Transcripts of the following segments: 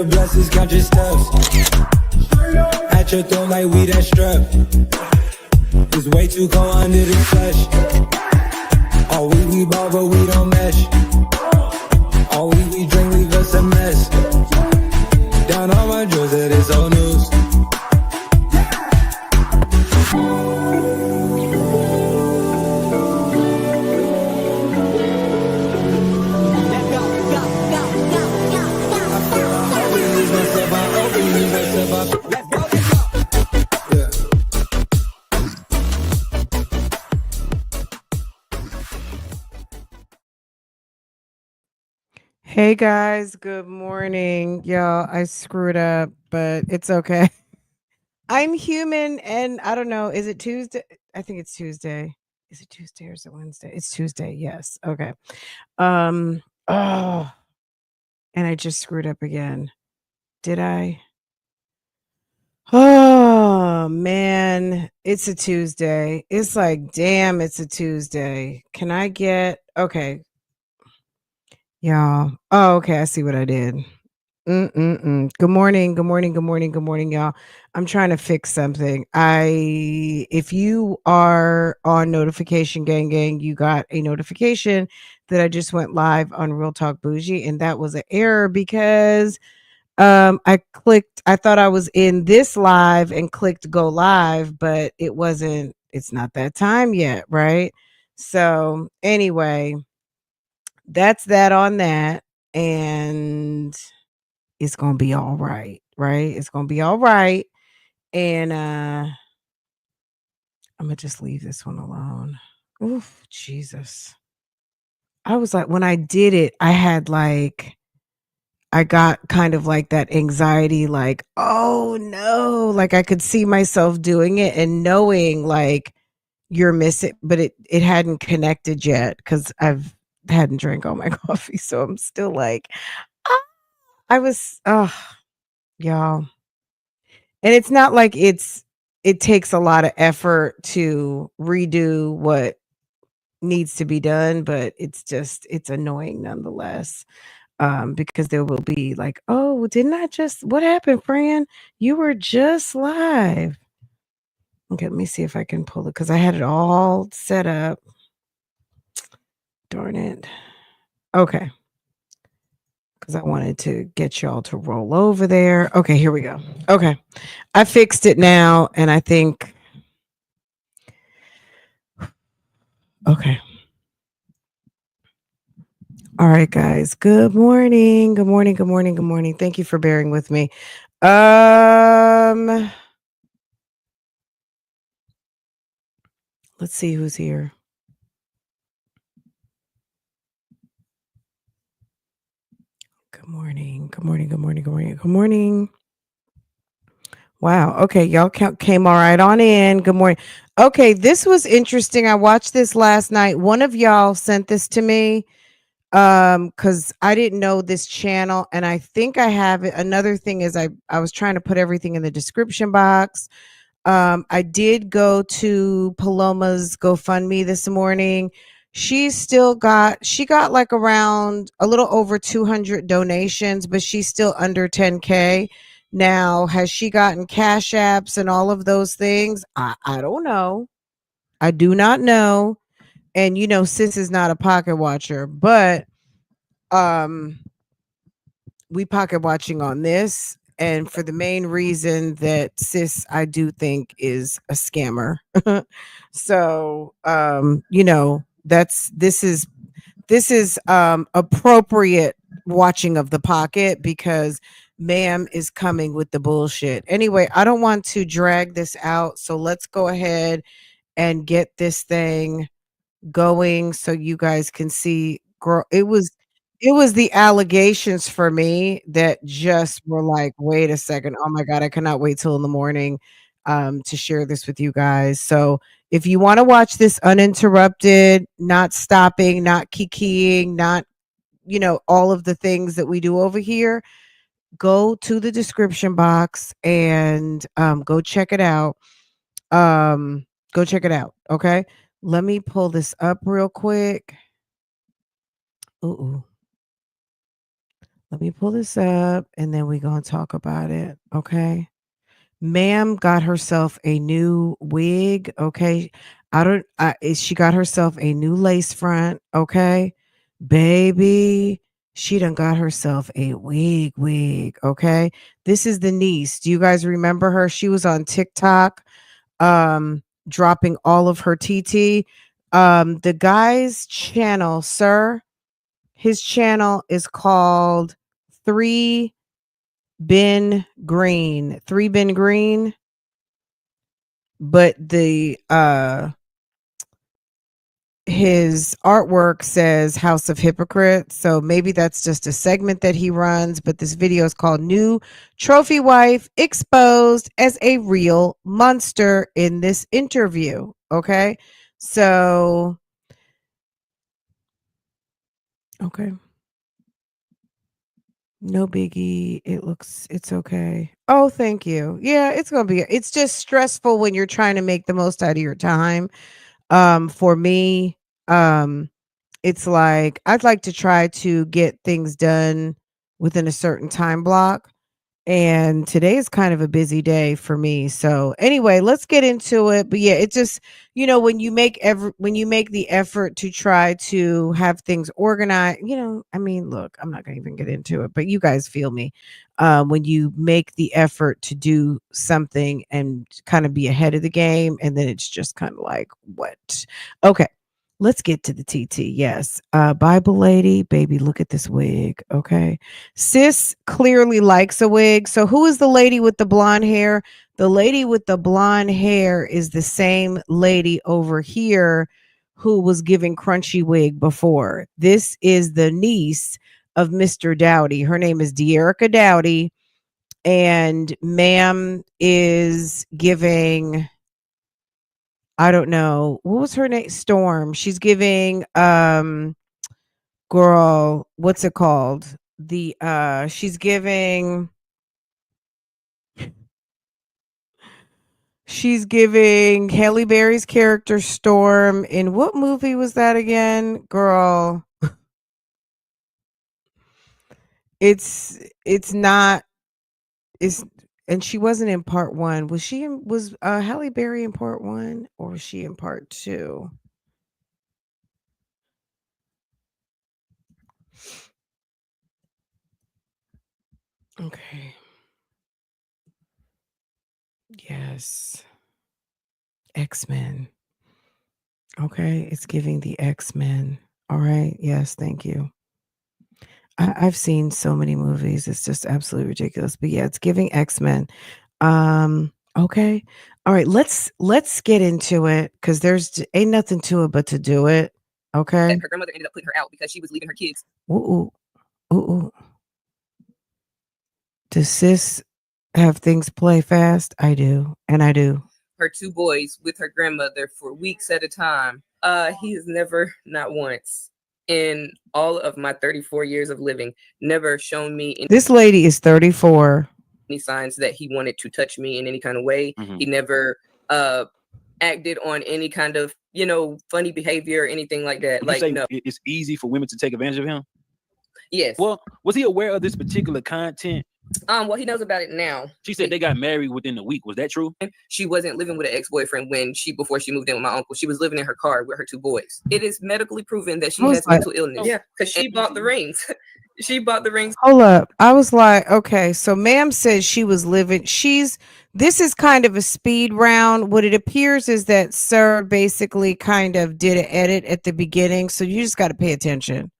your blessings, count your steps. At your throne like we that strep. It's way too cold under the flesh. All we ball, but we don't mesh. All we drink, leave us a mess. Down on my drills, that is old news. Hey guys, good morning. Y'all, I screwed up, but it's okay. I'm human and I don't know, is it Tuesday? I think it's Tuesday. Is it Tuesday or is it Wednesday? It's Tuesday. Yes. Okay. Oh, and I just screwed up again. Did I? Oh man, it's a Tuesday. It's like, damn, it's a Tuesday. Can I get okay, y'all? Oh, okay, I see what I did. Good morning, good morning, good morning, good morning, y'all. I'm trying to fix something. If you are on notification gang, you got a notification that I just went live on Real Talk Bougie, and that was an error because I thought I was in this live and clicked go live, but it wasn't, it's not that time yet, right? So anyway, that's that on that. And it's gonna be all right, right? It's gonna be all right. And I'm gonna just leave this one alone. Oof, Jesus. I was like, when I did it, I got kind of like that anxiety, like, oh no, like I could see myself doing it and knowing like you're missing, but it hadn't connected yet because I've hadn't drank all my coffee. So I'm still like, ah, oh, y'all. And it's not like it takes a lot of effort to redo what needs to be done, but it's annoying nonetheless. Because there will be like, "Oh, didn't I just what happened, Fran? You were just live." Okay, let me see if I can pull it because I had it all set up. Darn it. Okay. Because I wanted to get y'all to roll over there. Okay, here we go. Okay. I fixed it now, and I think okay. All right, guys. Good morning. Good morning. Good morning. Good morning. Thank you for bearing with me. Let's see who's here. Good morning. Good morning. Good morning. Good morning. Good morning. Wow. Okay, y'all came all right on in. Good morning. Okay, this was interesting. I watched this last night. One of y'all sent this to me cuz I didn't know this channel and I think I have it. Another thing is I was trying to put everything in the description box. I did go to Paloma's GoFundMe this morning. She got like around a little over 200 donations, but she's still under 10K. Now, has she gotten cash apps and all of those things? I don't know. I do not know. And you know, sis is not a pocket watcher, but um we pocket watching on this and for the main reason that sis I do think is a scammer. So you know, this is appropriate watching of the pocket because ma'am is coming with the bullshit. Anyway, I don't want to drag this out, so let's go ahead and get this thing going so you guys can see. Girl, it was the allegations for me that just were like, wait a second, oh my god, I cannot wait till in the morning to share this with you guys. So if you want to watch this uninterrupted, not stopping, not kikiing, not all of the things that we do over here, go to the description box and go check it out. Go check it out. Okay. Let me pull this up real quick. Ooh. Let me pull this up and then we're going to talk about it. Okay. Ma'am got herself a new wig. Okay. She got herself a new lace front. Okay. Baby, she done got herself a wig. Okay. This is the niece. Do you guys remember her? She was on TikTok, dropping all of her TT. The guy's channel, sir, his channel is called Three Ben Green. Three Ben Green, but the his artwork says House of Hypocrites. So maybe that's just a segment that he runs, but this video is called New Trophy Wife Exposed as a Real Monster in this interview. Okay. So okay. No biggie. It's okay. Oh, thank you. Yeah, it's just stressful when you're trying to make the most out of your time. For me, um, it's like I'd like to try to get things done within a certain time block. And today is kind of a busy day for me. So anyway, let's get into it. But yeah, it just, when when you make the effort to try to have things organized, I mean, look, I'm not gonna even get into it, but you guys feel me. When you make the effort to do something and kind of be ahead of the game, and then it's just kind of like, what? Okay. Let's get to the TT. Yes. Bible lady, baby, look at this wig. Okay. Sis clearly likes a wig. So who is the lady with the blonde hair? The lady with the blonde hair is the same lady over here who was giving crunchy wig before. This is the niece of Mr. Dowdy. Her name is De'Erica Dowdy. And ma'am is giving, I don't know, what was her name? Storm. She's giving girl, what's it called? She's giving Halle Berry's character Storm. In what movie was that again? Girl, it's not it's and she wasn't in part 1. Was Halle Berry in part 1 or was she in part 2? Okay. Yes. X-Men. Okay, it's giving the X-Men. All right. Yes, thank you. I've seen so many movies. It's just absolutely ridiculous. But yeah, it's giving X-Men. Okay. All right, let's get into it because ain't nothing to it but to do it. Okay. Her grandmother ended up putting her out because she was leaving her kids. Ooh, ooh, ooh. Does sis have things play fast? I do, and I do. Her 2 boys with her grandmother for weeks at a time. He has never, not once, in all of my 34 years of living, never shown me This lady is 34. any signs that he wanted to touch me in any kind of way. Mhm. He never acted on any kind of, funny behavior or anything like that. Would you Like, say no. it's easy for women to take advantage of him? Yes. Well, was he aware of this particular content? Well, he knows about it now. She said they got married within a week. Was that true? She wasn't living with an ex-boyfriend before she moved in with my uncle. She was living in her car with her 2 boys. It is medically proven that she has mental illness. Yeah, because she bought the rings. She bought the rings. Hold up. I was like, okay, so ma'am says she was living. This is kind of a speed round. What it appears is that Sir basically kind of did an edit at the beginning. So you just got to pay attention.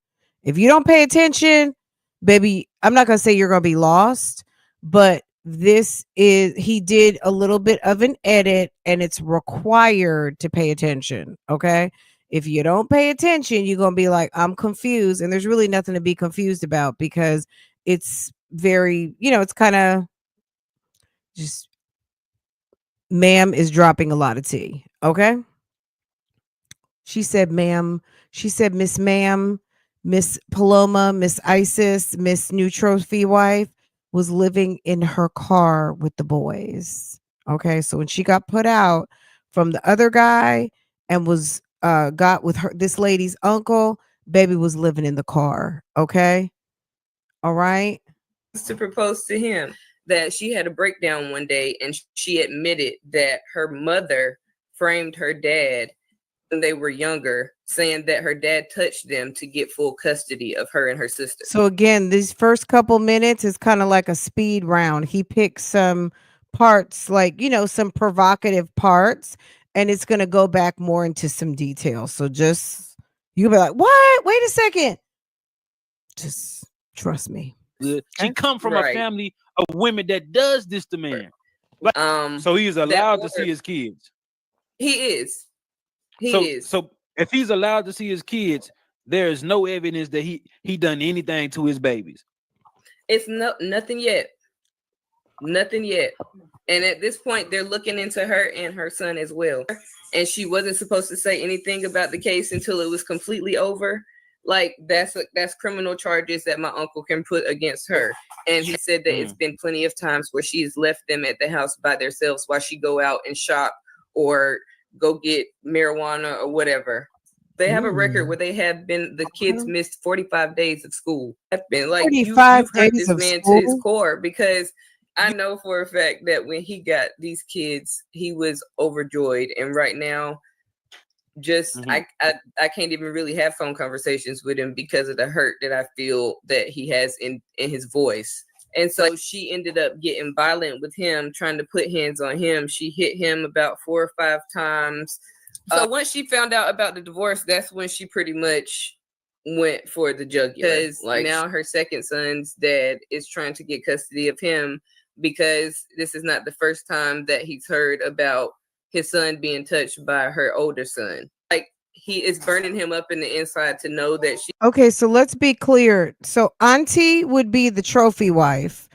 If you don't pay attention, baby, I'm not going to say you're going to be lost, but he did a little bit of an edit and it's required to pay attention. Okay. If you don't pay attention, you're going to be like, I'm confused. And there's really nothing to be confused about because it's very, it's kind of just, ma'am is dropping a lot of tea. Okay. She said, ma'am. She said, Miss Ma'am, Miss Paloma, Miss Isis, Miss New Trophy Wife was living in her car with the boys. Okay. So when she got put out from the other guy and was got with this lady's uncle, baby was living in the car. Okay. All right. To propose to him, that she had a breakdown one day and she admitted that her mother framed her dad when they were younger, saying that her dad touched them to get full custody of her and her sister. So again, these first couple minutes is kind of like a speed round. He picks some parts, like, you know, some provocative parts, and it's going to go back more into some details. So just, you'll be like, what? Wait a second. Just trust me. Good. She Okay. come from a Right. family of women that does this to men. So he is allowed to see his kids. He is. So if he's allowed to see his kids, there is no evidence that he done anything to his babies. It's nothing yet. Nothing yet. And at this point, they're looking into her and her son as well. And she wasn't supposed to say anything about the case until it was completely over. Like that's criminal charges that my uncle can put against her. And he said that it's been plenty of times where she's left them at the house by themselves while she go out and shop or go get marijuana or whatever. They have a record where they have been, the kids missed 45 days of school. I've been like, you've hurt this man to his core, because I know for a fact that when he got these kids, he was overjoyed. And right now, just I can't even really have phone conversations with him because of the hurt that I feel that he has in his voice. And so she ended up getting violent with him, trying to put hands on him. She hit him about 4 or 5 times. So once she found out about the divorce, that's when she pretty much went for the jugular. Because like now her second son's dad is trying to get custody of him, because this is not the first time that he's heard about his son being touched by her older son. Like, he is burning him up in the inside to know that she. Okay, so let's be clear. So auntie would be the trophy wife.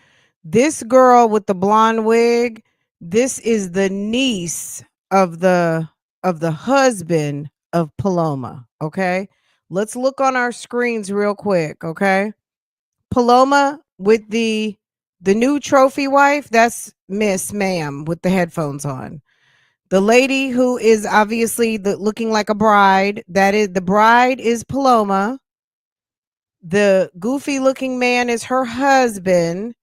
This girl with the blonde wig, this is the niece of the husband of Paloma. Okay, let's look on our screens real quick. Okay, Paloma with the new trophy wife, that's Miss Ma'am with the headphones on. The lady who is obviously looking like a bride, that is the bride, is Paloma. The goofy looking man is her husband.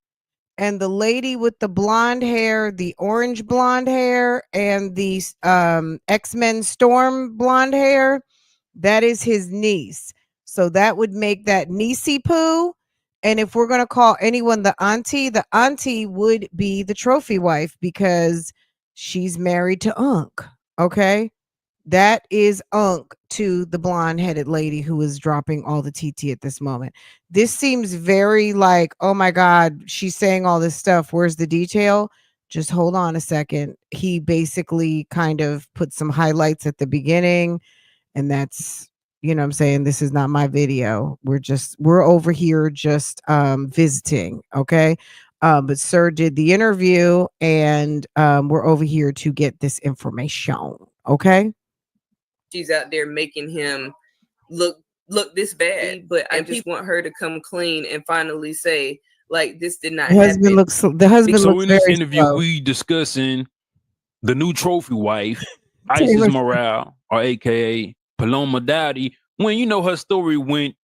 And the lady with the blonde hair, the orange blonde hair, and the X-Men Storm blonde hair, that is his niece. So that would make that niecey poo. And if we're going to call anyone the auntie would be the trophy wife, because she's married to Unc. Okay. That is Unc to the blonde headed lady who is dropping all the TT at this moment. This seems very like, oh my God, she's saying all this stuff. Where's the detail? Just hold on a second. He basically kind of put some highlights at the beginning, and that's, you know what I'm saying? This is not my video. We're over here just visiting. Okay. But Sir did the interview, and we're over here to get this information. Okay. She's out there making him look this bad, but I just want her to come clean and finally say, like, this did not happen. The husband so looks in this very interview, slow. we discussing the new trophy wife, Isis Morale, or AKA Paloma Dowdy, when you know her story went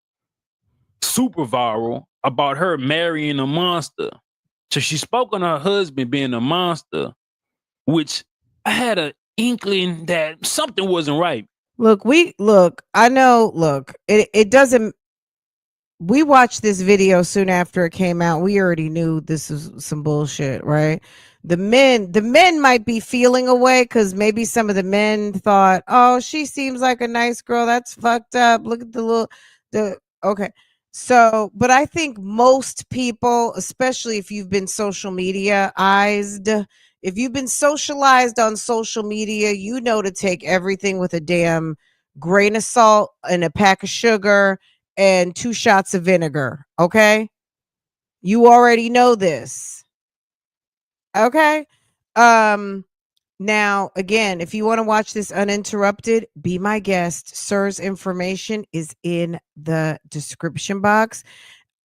super viral about her marrying a monster. So she spoke on her husband being a monster, which I had an inkling that something wasn't right. I know, it doesn't, we watched this video soon after it came out. We already knew this was some bullshit, right? The men might be feeling away because maybe some of the men thought, oh, she seems like a nice girl. That's fucked up. Look at okay. So, but I think most people, especially if you've been if you've been socialized on social media, you know to take everything with a damn grain of salt and a pack of sugar and 2 shots of vinegar. Okay. You already know this. Okay. Now, again, if you want to watch this uninterrupted, be my guest. Sir's information is in the description box.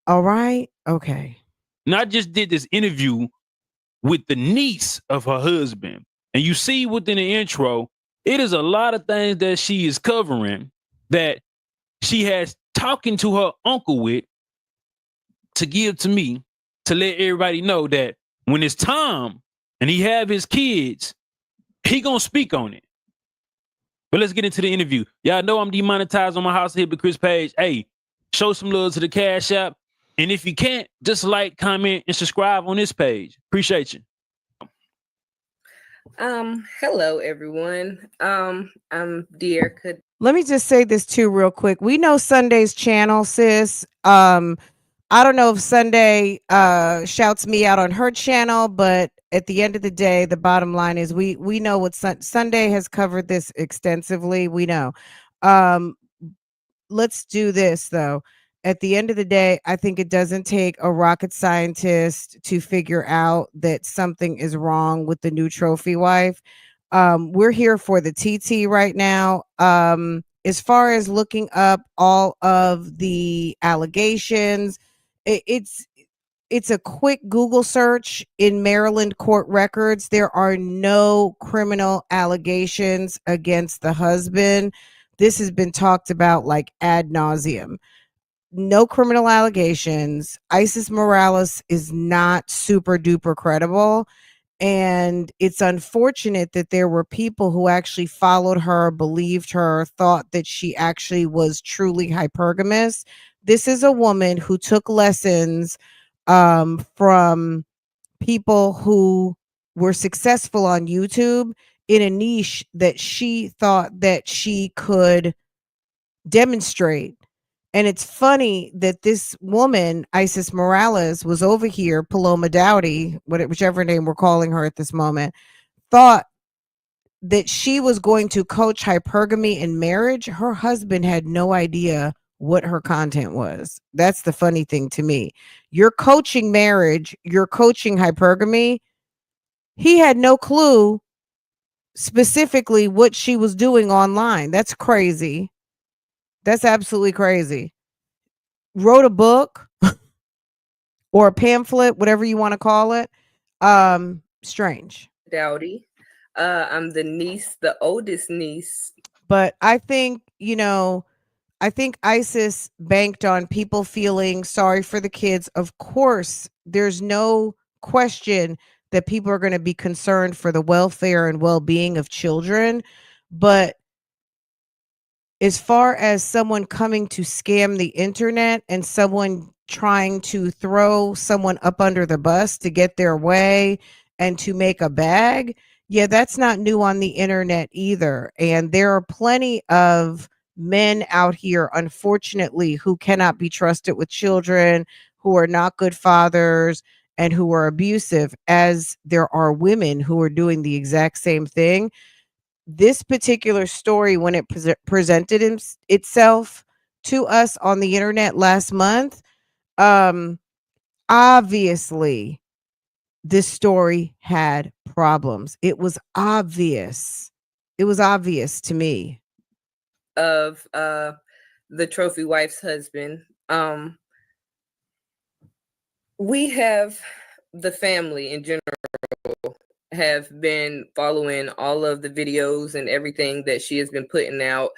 All right. Okay. And I just did this interview with the niece of her husband. And you see within the intro, it is a lot of things that she is covering that she has talking to her uncle with, to give to me to let everybody know that when it's time and he have his kids, he gonna speak on it. But let's get into the interview. Y'all know I'm demonetized on my House of Hypocrites page. Hey, show some love to the Cash App. And if you can't, just like, comment, and subscribe on this page. Appreciate you. Hello everyone. I'm Dear. Let me just say this too real quick. We know Sunday's channel, sis. I don't know if Sunday shouts me out on her channel, but at the end of the day, the bottom line is we know what Sunday has covered this extensively. We know. Let's do this though. At the end of the day, I think it doesn't take a rocket scientist to figure out that something is wrong with the new trophy wife. We're here for the TT right now. As far as looking up all of the allegations, it's a quick Google search in Maryland court records. There are no criminal allegations against the husband. This has been talked about like ad nauseum. No criminal allegations. Isis Morales is not super duper credible. And it's unfortunate that there were people who actually followed her, believed her, thought that she actually was truly hypergamous. This is a woman who took lessons from people who were successful on YouTube in a niche that she thought that she could demonstrate. And it's funny that this woman, Isis Morales, was over here, Paloma Dowdy, whichever name we're calling her at this moment, thought that she was going to coach hypergamy in marriage. Her husband had no idea what her content was. That's the funny thing to me. You're coaching marriage, you're coaching hypergamy. He had no clue specifically what she was doing online. That's crazy. That's absolutely crazy. Wrote a book or a pamphlet, whatever you want to call it. Strange. Dowdy. I'm the niece, the oldest niece. But I think, I think ISIS banked on people feeling sorry for the kids. Of course, there's no question that people are going to be concerned for the welfare and well-being of children. But as far as someone coming to scam the internet and someone trying to throw someone up under the bus to get their way and to make a bag, yeah, that's not new on the internet either. And there are plenty of men out here, unfortunately, who cannot be trusted with children, who are not good fathers, and who are abusive, as there are women who are doing the exact same thing. This particular story, when it presented itself to us on the internet last month, obviously this story had problems. It was obvious. It was obvious to me. Of the trophy wife's husband. We have the family in general have been following all of the videos and everything that she has been putting out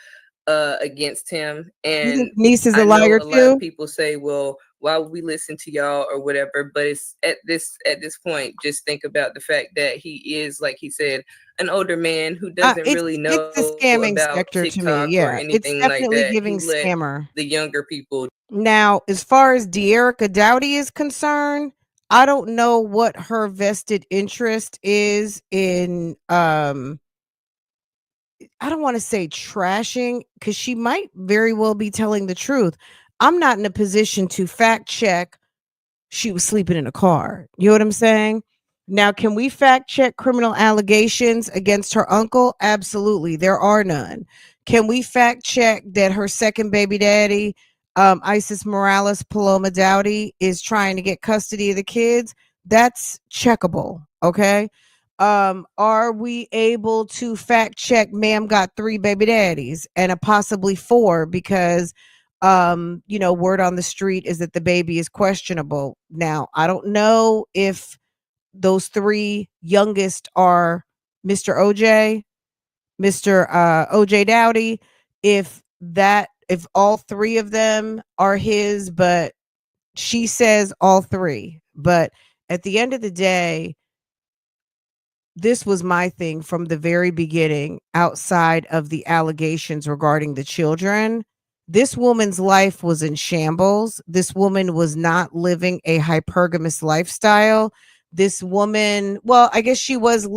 against him. And niece is a liar too. A lot of people say, well, why would we listen to y'all or whatever? But it's at this point, just think about the fact that he is, like he said, an older man who doesn't really know it's the scamming about sector TikTok to me. Yeah, or anything it's definitely like that. giving He let scammer. the younger people. Now, as far as De'Erica Dowdy is concerned, I don't know what her vested interest is in I don't want to say trashing, because she might very well be telling the truth. I'm not in a position to fact check she was sleeping in a car. You know what I'm saying? Now, can we fact check criminal allegations against her uncle? Absolutely. There are none. Can we fact check that her second baby daddy, Isis Morales, Paloma Dowdy, is trying to get custody of the kids? That's checkable. Okay. Are we able to fact check ma'am got 3 baby daddies and a possibly 4, because word on the street is that the baby is questionable. Now, I don't know if those 3 youngest are Mr. OJ, Mr. OJ Dowdy, if all 3 of them are his, but she says all three, but at the end of the day, this was my thing from the very beginning, outside of the allegations regarding the children. This woman's life was in shambles. This woman was not living a hypergamous lifestyle. This woman, well, I guess she was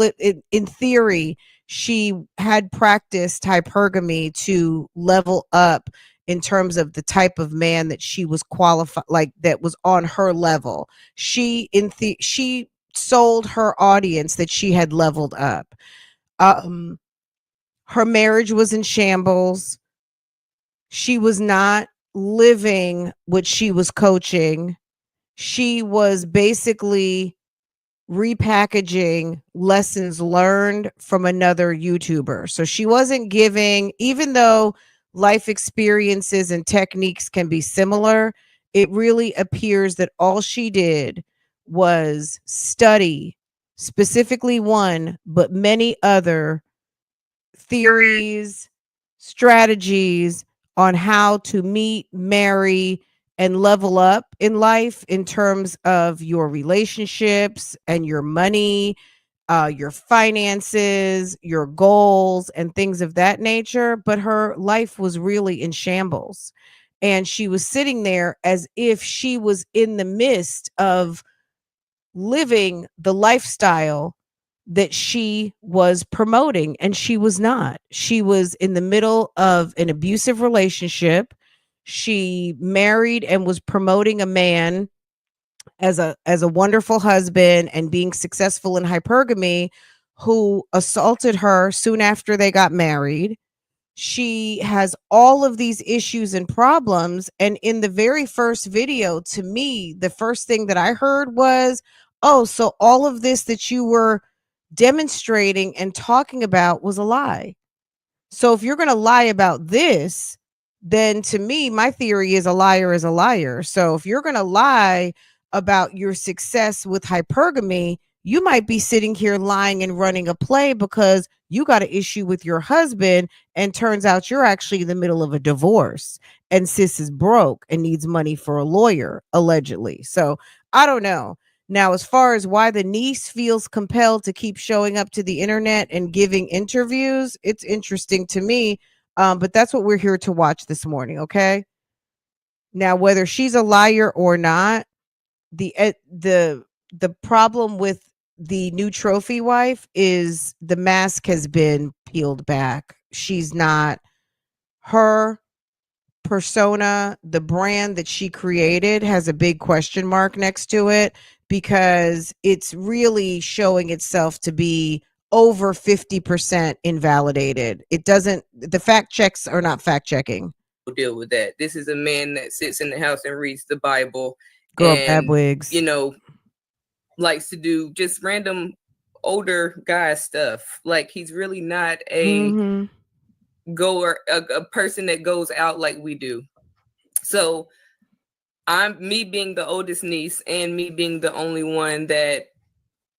in theory, she had practiced hypergamy to level up in terms of the type of man that she was qualified, like that was on her level. She sold her audience that she had leveled up. Her marriage was in shambles. She was not living what she was coaching. She was basically repackaging lessons learned from another YouTuber. So she wasn't giving, even though life experiences and techniques can be similar, it really appears that all she did was study specifically one, but many other theories, strategies on how to meet, marry, and level up in life in terms of your relationships and your money, your finances, your goals, and things of that nature. But her life was really in shambles. And she was sitting there as if she was in the midst of living the lifestyle that she was promoting, and she was not. She was in the middle of an abusive relationship. She married and was promoting a man as a wonderful husband and being successful in hypergamy, who assaulted her soon after they got married. She has all of these issues and problems, and in the very first video, to me, the first thing that I heard was, oh, so all of this that you were demonstrating and talking about was a lie. So if you're going to lie about this, then to me, my theory is a liar is a liar. So if you're going to lie about your success with hypergamy, you might be sitting here lying and running a play because you got an issue with your husband, and turns out you're actually in the middle of a divorce and sis is broke and needs money for a lawyer, allegedly. So I don't know. Now, as far as why the niece feels compelled to keep showing up to the internet and giving interviews, it's interesting to me. But that's what we're here to watch this morning. Okay. Now, whether she's a liar or not, the problem with the new trophy wife is the mask has been peeled back. She's not her persona. The brand that she created has a big question mark next to it, because it's really showing itself to be over 50% invalidated. It doesn't, the fact checks are not fact checking. Deal with that. This is a man that sits in the house and reads the Bible. Girl, and, bad wigs. you know, likes to do just random older guy stuff. Like, he's really not a goer, a person that goes out like we do. So me being the oldest niece and me being the only one that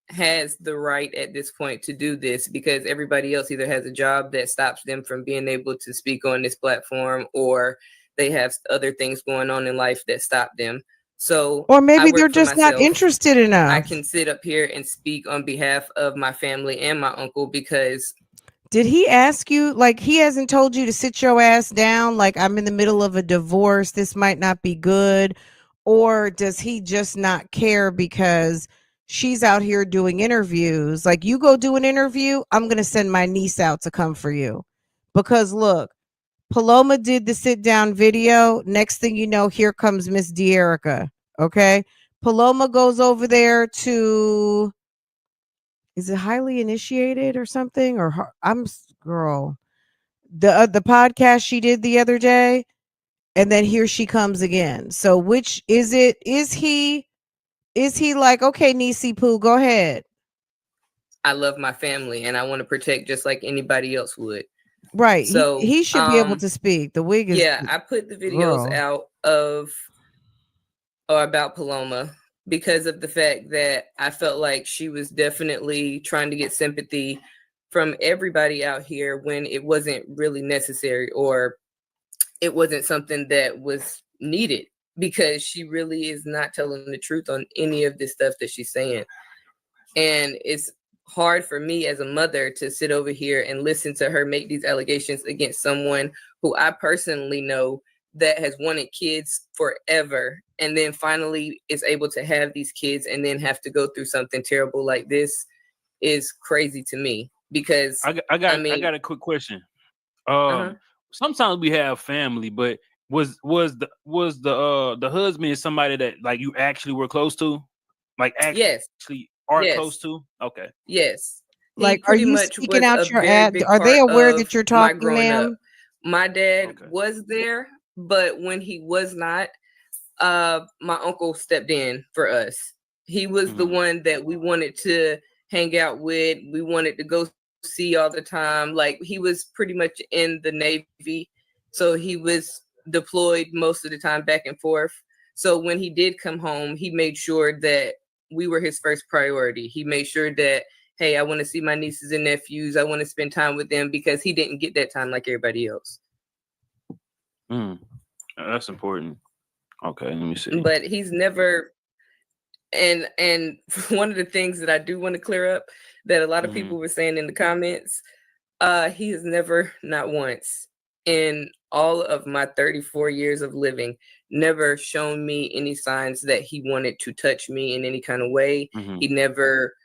has the right at this point to do this, because everybody else either has a job that stops them from being able to speak on this platform, or they have other things going on in life that stop them. So, or maybe they're just not interested enough. I can sit up here and speak on behalf of my family and my uncle, because did he ask you, like, he hasn't told you to sit your ass down, like, I'm in the middle of a divorce, this might not be good? Or does he just not care because she's out here doing interviews? Like, you go do an interview, I'm going to send my niece out to come for you. Because look, Paloma did the sit down video. Next thing you know, here comes Miss De'Erica. Okay. Paloma goes over there to, is it Highly Initiated or something? Or girl, the podcast she did the other day, and then here she comes again. So which is it? Is he like, okay, Niecy Poo, go ahead? I love my family and I want to protect just like anybody else would. Right. So he should be able to speak. The wig is, yeah, I put the videos out about Paloma because of the fact that I felt like she was definitely trying to get sympathy from everybody out here when it wasn't really necessary, or it wasn't something that was needed, because she really is not telling the truth on any of this stuff that she's saying. And it's hard for me as a mother to sit over here and listen to her make these allegations against someone who I personally know that has wanted kids forever, and then finally is able to have these kids and then have to go through something terrible like this is crazy to me. Because I got a quick question. Sometimes we have family, but was the husband somebody that like you actually were close to? Like yes, actually are close to? Okay. yes. He Like, are pretty you much speaking was out a your very ad? big Are they part aware of that you're my talking, growing up. ma'am? My dad Okay. was there, but when he was not, my uncle stepped in for us. He was the one that we wanted to hang out with. We wanted to go see all the time. Like, he was pretty much in the Navy, so he was deployed most of the time back and forth. So when he did come home, he made sure that we were his first priority. He made sure that, hey, I want to see my nieces and nephews. I want to spend time with them, because he didn't get that time like everybody else. That's important. Okay, let me see. But he's never, and one of the things that I do want to clear up that a lot of people were saying in the comments, he has never, not once in all of my 34 years of living, never shown me any signs that he wanted to touch me in any kind of way. He never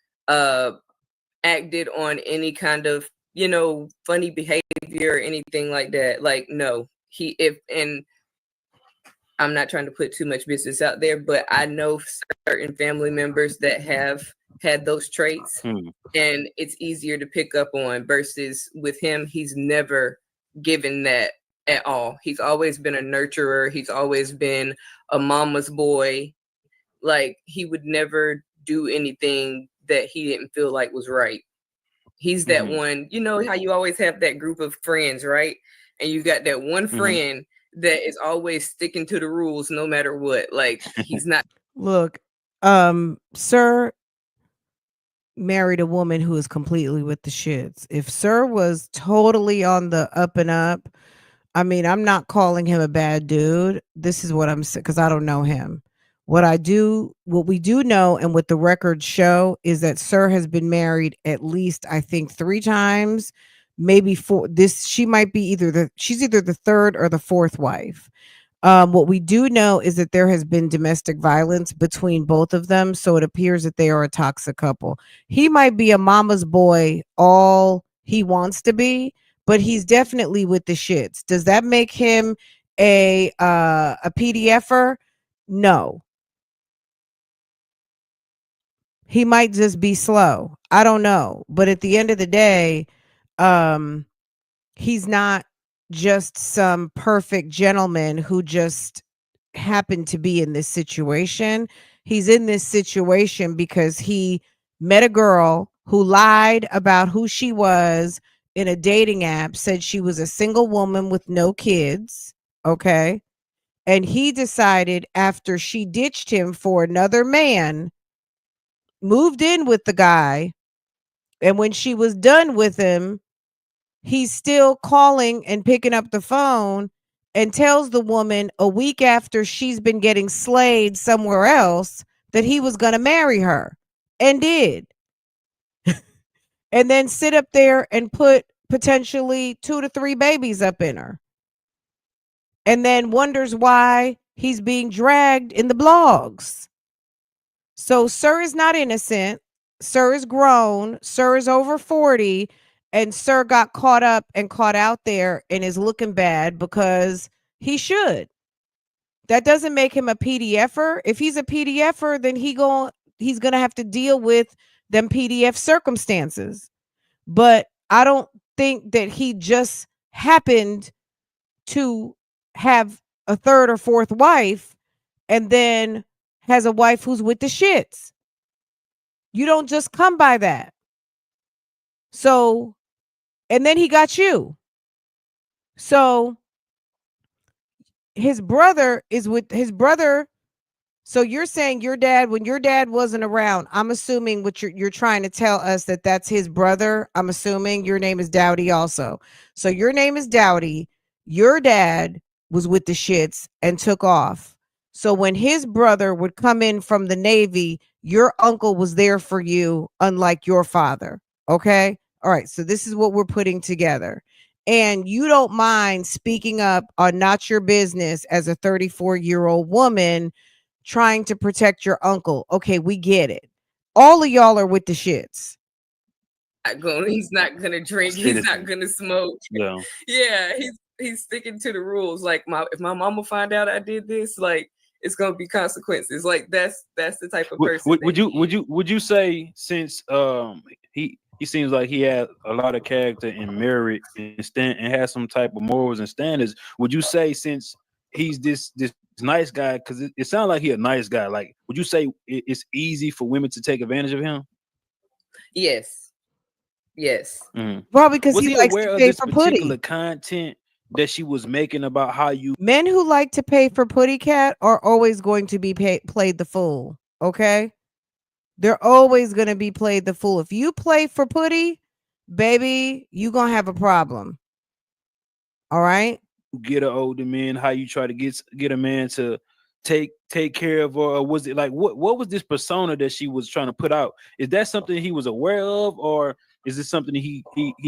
acted on any kind of, funny behavior or anything like that. Like, no, and I'm not trying to put too much business out there, but I know certain family members that have had those traits, and it's easier to pick up on, versus with him, he's never given that at all. He's always been a nurturer. He's always been a mama's boy. Like, he would never do anything that he didn't feel like was right. He's that one, you know how you always have that group of friends, right? And you got that one friend that is always sticking to the rules no matter what. Like, he's not. Look, sir married a woman who is completely with the shits. If sir was totally on the up and up, I mean, I'm not calling him a bad dude. This is what I'm saying, because I don't know him. What we do know, and what the records show, is that sir has been married at least, I think, 3 times, maybe 4. She might be she's either the 3rd or the 4th wife. What we do know is that there has been domestic violence between both of them, so it appears that they are a toxic couple. He might be a mama's boy all he wants to be, but he's definitely with the shits. Does that make him a PDFer? No. He might just be slow. I don't know. But at the end of the day, he's not just some perfect gentleman who just happened to be in this situation. He's in this situation because he met a girl who lied about who she was in a dating app, said she was a single woman with no kids. Okay. And he decided, after she ditched him for another man, moved in with the guy. And when she was done with him, he's still calling and picking up the phone and tells the woman a week after she's been getting slayed somewhere else that he was going to marry her, and did. And then sit up there and put potentially 2 to 3 babies up in her. And then wonders why he's being dragged in the blogs. So sir is not innocent. Sir is grown. Sir is over 40. And sir got caught up and caught out there and is looking bad, because he should. That doesn't make him a PDFer. If he's a PDFer, then he's going to have to deal with them PDF circumstances. But I don't think that he just happened to have a 3rd or 4th wife and then has a wife who's with the shits. You don't just come by that. So, and then he got you. So his brother is with his brother. So you're saying your dad, when your dad wasn't around, I'm assuming what you're trying to tell us, that that's his brother. I'm assuming your name is Dowdy also. So your name is Dowdy. Your dad was with the shits and took off. So when his brother would come in from the Navy, your uncle was there for you, unlike your father. Okay. All right. So this is what we're putting together. And you don't mind speaking up on not your business as a 34-year-old woman trying to protect your uncle. Okay. We get it. All of y'all are with the shits. He's not gonna drink. He's not gonna smoke. Yeah. Yeah, he's sticking to the rules. Like if my mama find out I did this, like it's gonna be consequences. Like that's the type of person. Would you say, since he seems like he had a lot of character and merit and has some type of morals and standards, would you say, since he's this nice guy, because it sounds like he a nice guy, like, would you say it's easy for women to take advantage of him? Yes. Well, because Was he he likes aware to of pay this for particular putty. content that she was making about how you? Men who like to pay for putty cat are always going to be played the fool. Okay. They're always going to be played the fool. If you play for putty, baby, you going to have a problem. All right. Get an older man, how you try to get a man to take care of her, or was it like, what was this persona that she was trying to put out? Is that something he was aware of, or is this something he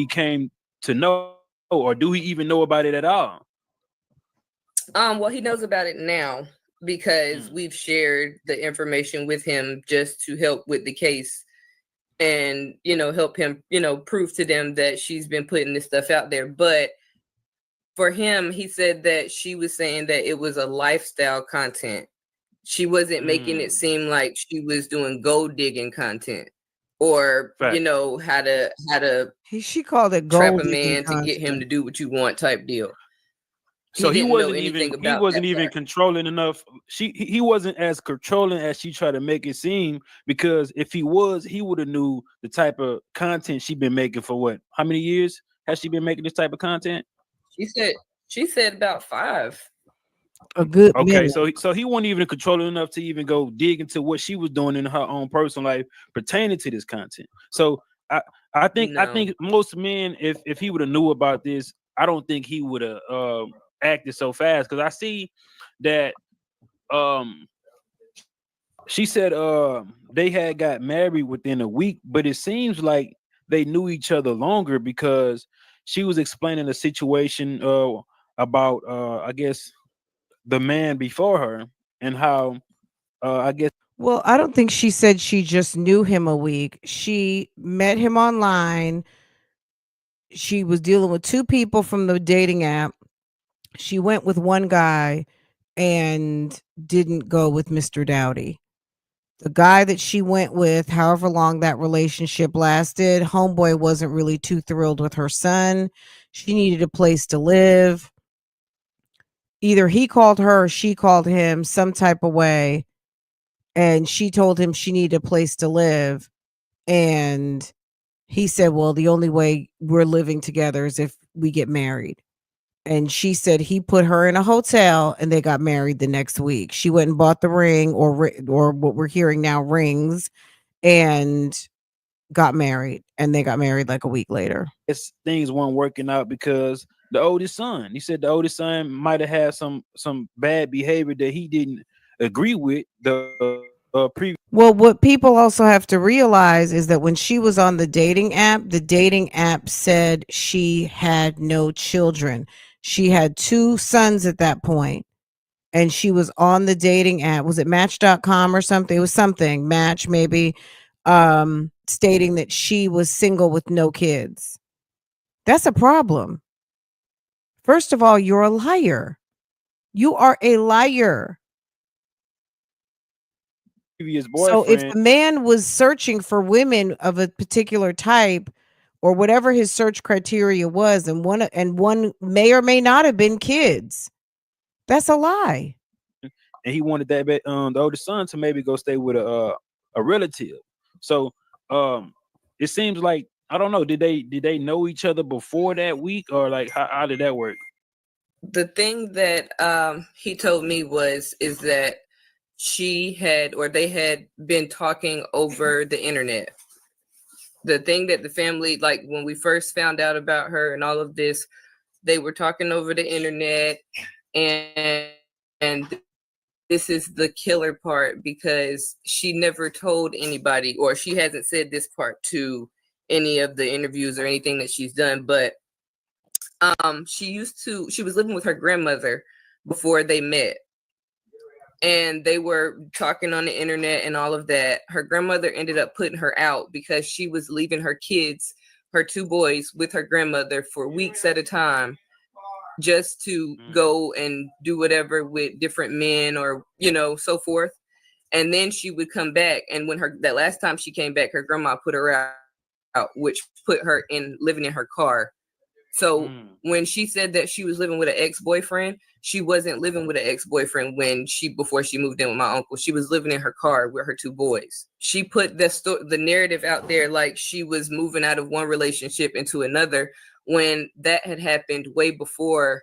came to know, or do he even know about it at all? Well, he knows about it now because we've shared the information with him just to help with the case and, help him, prove to them that she's been putting this stuff out there. But for him, he said that she was saying that it was a lifestyle content. She wasn't making it seem like she was doing gold digging content or, Fact. how to She called it trap gold a digging man to get him to content. do what you want type deal. So He he didn't know wasn't anything even about that part. controlling enough. He wasn't as controlling as she tried to make it seem, because if he was, he would have knew the type of content she been making for what? How many years has she been making this type of content? She said about 5. A good Okay, minute. so he wasn't even controlling enough to even go dig into what she was doing in her own personal life pertaining to this content. So I think No. most men, if he would have knew about this, I don't think he would have acted so fast, because I see that she said they had got married within a week, but it seems like they knew each other longer, because she was explaining the situation about I guess the man before her, and how I guess. Well, I don't think she said she just knew him a week. She met him online. She was dealing with 2 people from the dating app. She went with one guy and didn't go with Mr. Dowdy. The guy that she went with, however long that relationship lasted, homeboy wasn't really too thrilled with her son. She needed a place to live. Either he called her or she called him some type of way, and she told him she needed a place to live. And he said, well, the only way we're living together is if we get married. And she said he put her in a hotel and they got married the next week. She went and bought the ring, or what we're hearing now, rings, and got married. And they got married like a week later. Things weren't working out because the oldest son, he said the oldest son might have had some bad behavior that he didn't agree with the previous. Well, what people also have to realize is that when she was on the dating app said she had no children. She had 2 sons at that point, and she was on the dating app. Was it Match.com or something? It was something, Match maybe, stating that she was single with no kids. That's a problem. First of all, you're a liar. You are a liar. previous So if boyfriend. the man was searching for women of a particular type, or whatever his search criteria was, and one may or may not have been kids, that's a lie. And he wanted that the oldest son to maybe go stay with a relative. So it seems like, I don't know, did they know each other before that week, or like how did that work? The thing that he told me is that they had been talking over the internet. The thing that the family, like when we first found out about her and all of this, they were talking over the internet, and this is the killer part, because she never told anybody, or she hasn't said this part to any of the interviews or anything that she's done. But she was living with her grandmother before they met, and they were talking on the internet and all of that. Her grandmother ended up putting her out because she was leaving her kids, her 2 boys, with her grandmother for weeks at a time, just to go and do whatever with different men, or so forth. And then she would come back, and when that last time she came back, her grandma put her out, which put her in living in her car. So when she said that she was living with an ex-boyfriend, she wasn't living with an ex-boyfriend before she moved in with my uncle. She was living in her car with her 2 boys. She put the narrative out there like she was moving out of one relationship into another, when that had happened way before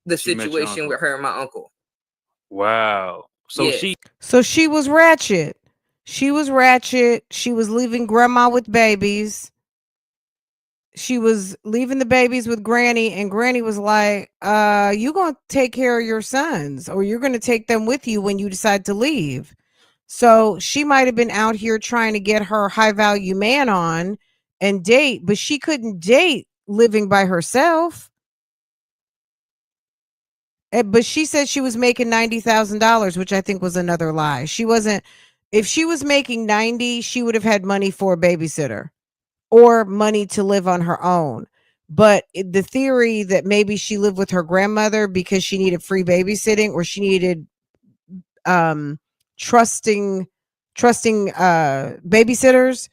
the situation with her and my uncle. Wow. So Yes. she was ratchet. She was ratchet. She was leaving grandma with babies. She was leaving the babies with Granny, and Granny was like, you gonna take care of your sons, or you're gonna take them with you when you decide to leave. So she might have been out here trying to get her high value man on and date, but she couldn't date living by herself. But she said she was making $90,000, which I think was another lie. She wasn't. If she was making 90, she would have had money for a babysitter or money to live on her own. But the theory that maybe she lived with her grandmother because she needed free babysitting, or she needed trusting babysitters,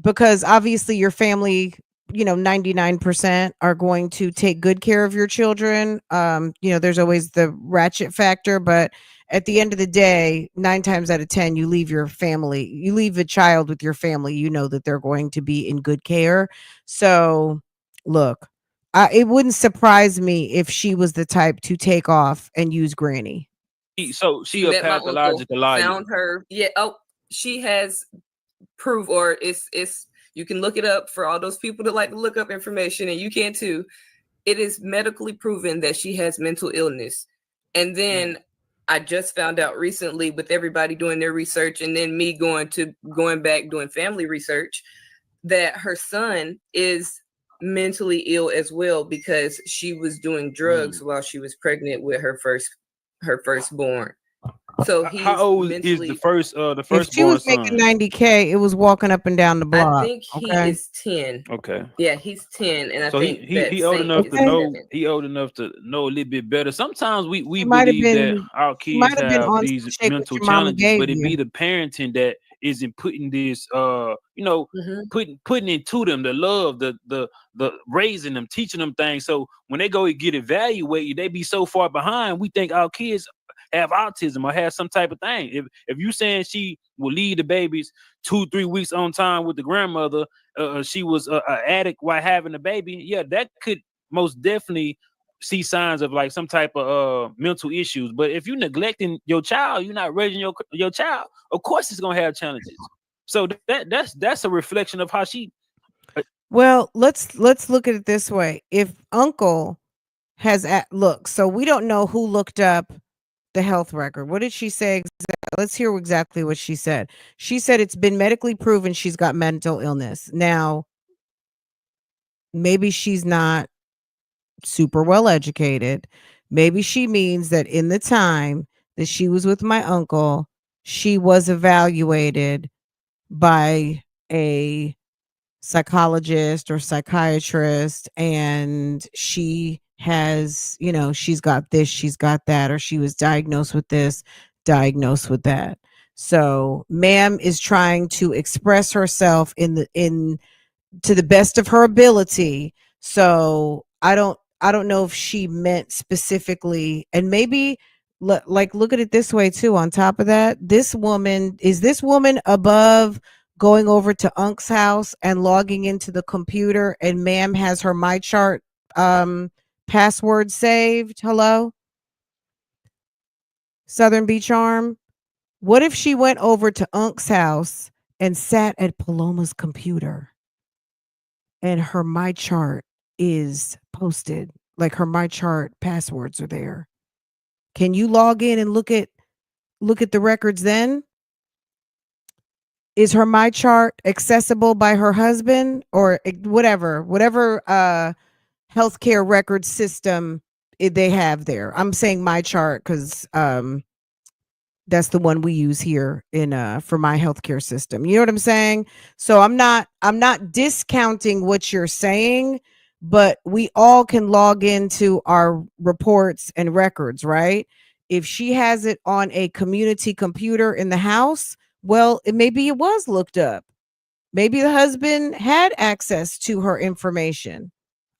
because obviously your family, 99% are going to take good care of your children. There's always the ratchet factor, but at the end of the day, 9 times out of 10, you leave a child with your family, you know that they're going to be in good care. So look, it wouldn't surprise me if she was the type to take off and use Granny. So she a met my uncle, pathological liar. found her. Yeah. Oh, she has proof, or it's you can look it up for all those people that like to look up information, and you can too. It is medically proven that she has mental illness. And then I just found out recently, with everybody doing their research, and then me going back doing family research, that her son is mentally ill as well, because she was doing drugs while she was pregnant with her firstborn. So how old is the firstborn If she was son? making $90K, it was walking up and down the block. I think he is 10. Okay. Yeah, he's 10, and So I think he old enough to know. He old enough to know a little bit better. Sometimes we believe that our kids have these mental challenges, but it be the parenting that isn't putting this putting into them the love, the raising them, teaching them things. So when they go get evaluated, they be so far behind. We think our kids have autism or have some type of thing. If you saying she will leave the babies 2-3 weeks on time with the grandmother, she was an addict while having a baby, yeah, that could most definitely see signs of like some type of mental issues. But if you're neglecting your child, you're not raising your child, of course it's gonna have challenges. So that's a reflection of how she. Well, let's look at it this way. If Uncle has look, so we don't know who looked up the health record. What did she say exactly? Let's hear exactly what she said. She said it's been medically proven she's got mental illness. Now, maybe she's not super well educated. Maybe she means that in the time that she was with my uncle, she was evaluated by a psychologist or psychiatrist, and she has, she's got this, she's got that, or she was diagnosed with this, diagnosed with that. So ma'am is trying to express herself to the best of her ability. So I don't know if she meant specifically, and maybe like look at it this way too. On top of that, this woman above going over to Unc's house and logging into the computer, and ma'am has her My Chart password saved. Hello, Southern Beach Arm. What if she went over to Unc's house and sat at Paloma's computer, and her My Chart is posted, like her My Chart passwords are there? Can you log in and look at look at the records then? Is her My Chart accessible by her husband or whatever healthcare record system they have there? I'm saying My Chart because that's the one we use here in for my healthcare system. You know what I'm saying? So I'm not discounting what you're saying, but we all can log into our reports and records, right? If she has it on a community computer in the house, well, maybe it was looked up. Maybe the husband had access to her information.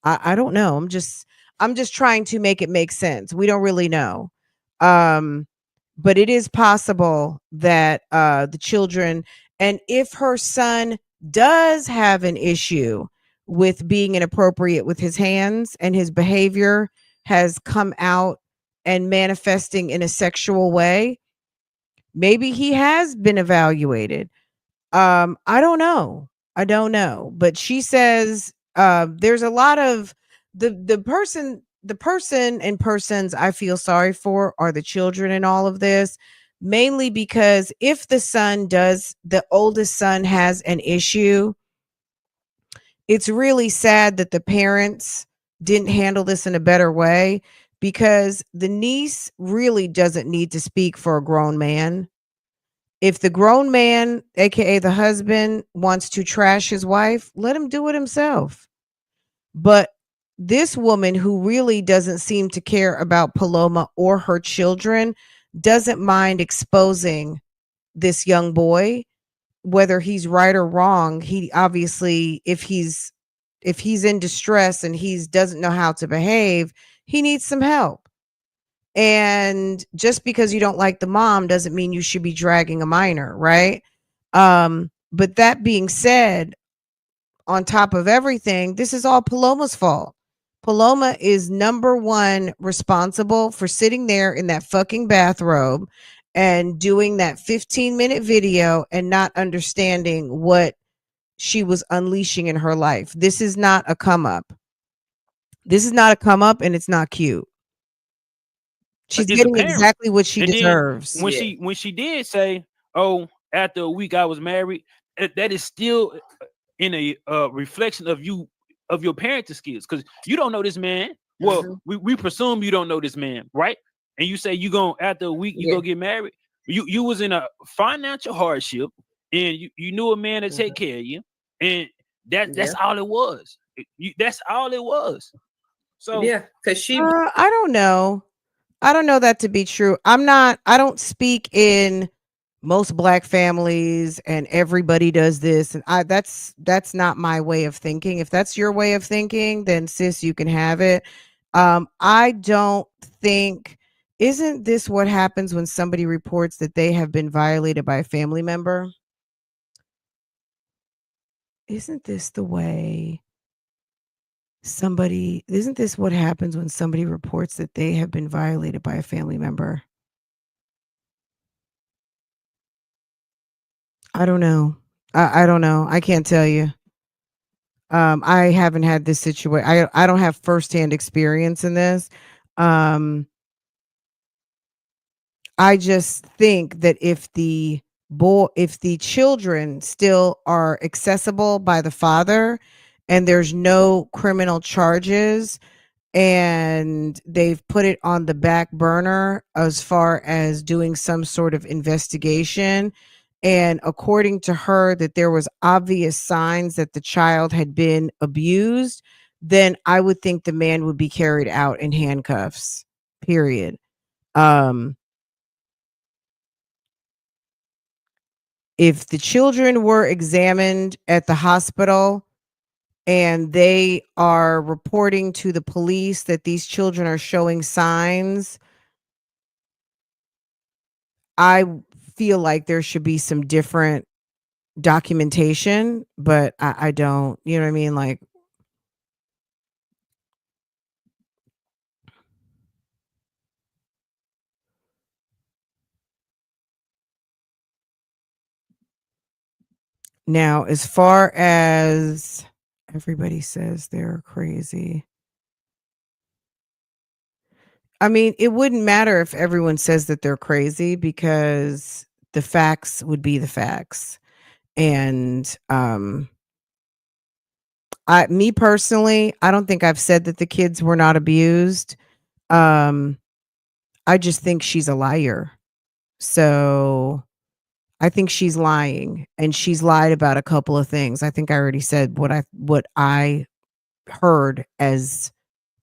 I don't know. I'm just trying to make it make sense. We don't really know. Um, but it is possible that the children, and if her son does have an issue with being inappropriate with his hands and his behavior has come out and manifesting in a sexual way, maybe he has been evaluated. I don't know. I don't know. But she says there's a lot of the person and persons I feel sorry for are the children in all of this, mainly because if the oldest son has an issue, it's really sad that the parents didn't handle this in a better way, because the niece really doesn't need to speak for a grown man. If the grown man, aka the husband, wants to trash his wife, let him do it himself. But this woman, who really doesn't seem to care about Paloma or her children, doesn't mind exposing this young boy, whether he's right or wrong. He obviously, if he's in distress and he doesn't know how to behave, he needs some help. And just because you don't like the mom doesn't mean you should be dragging a minor, right? But that being said, on top of everything, this is all Paloma's fault. Paloma is number one responsible for sitting there in that fucking bathrobe and doing that 15-minute video and not understanding what she was unleashing in her life. This is not a come up. This is not a come up, and it's not cute. She's It's getting apparent. exactly what she And then deserves. when Yeah. she did say, "Oh, after a week I was married," that is still in a reflection of your parenting skills, because you don't know this man. Well, Mhm. we presume you don't know this man, right? And you say you going after a week you Yeah. go get married. You was in a financial hardship, and you knew a man to take Mhm. care of you, and that's Yeah. all it was. That's all it was. So Yeah. Because she. I don't know. I don't know that to be true. I don't speak in most black families and everybody does this, and that's not my way of thinking. If that's your way of thinking, then sis, you can have it. I don't think, isn't this what happens when somebody reports that they have been violated by a family member? Isn't this the way isn't this what happens when somebody reports that they have been violated by a family member? I don't know. I don't know. I can't tell you. I haven't had this situation. I don't have firsthand experience in this. Um, I just think that if the children still are accessible by the father and there's no criminal charges, and they've put it on the back burner as far as doing some sort of investigation, and according to her that there was obvious signs that the child had been abused, then I would think the man would be carried out in handcuffs, period. um if the children were examined at the hospital and they are reporting to the police that these children are showing signs, I feel like there should be some different documentation, but I don't, you know what I mean? Like, now, as far as everybody says they're crazy. I mean, it wouldn't matter if everyone says that they're crazy because the facts would be the facts. And me personally, I don't think I've said that the kids were not abused. Um, I just think she's a liar. So I think she's lying, and she's lied about a couple of things. I think I already said what I heard as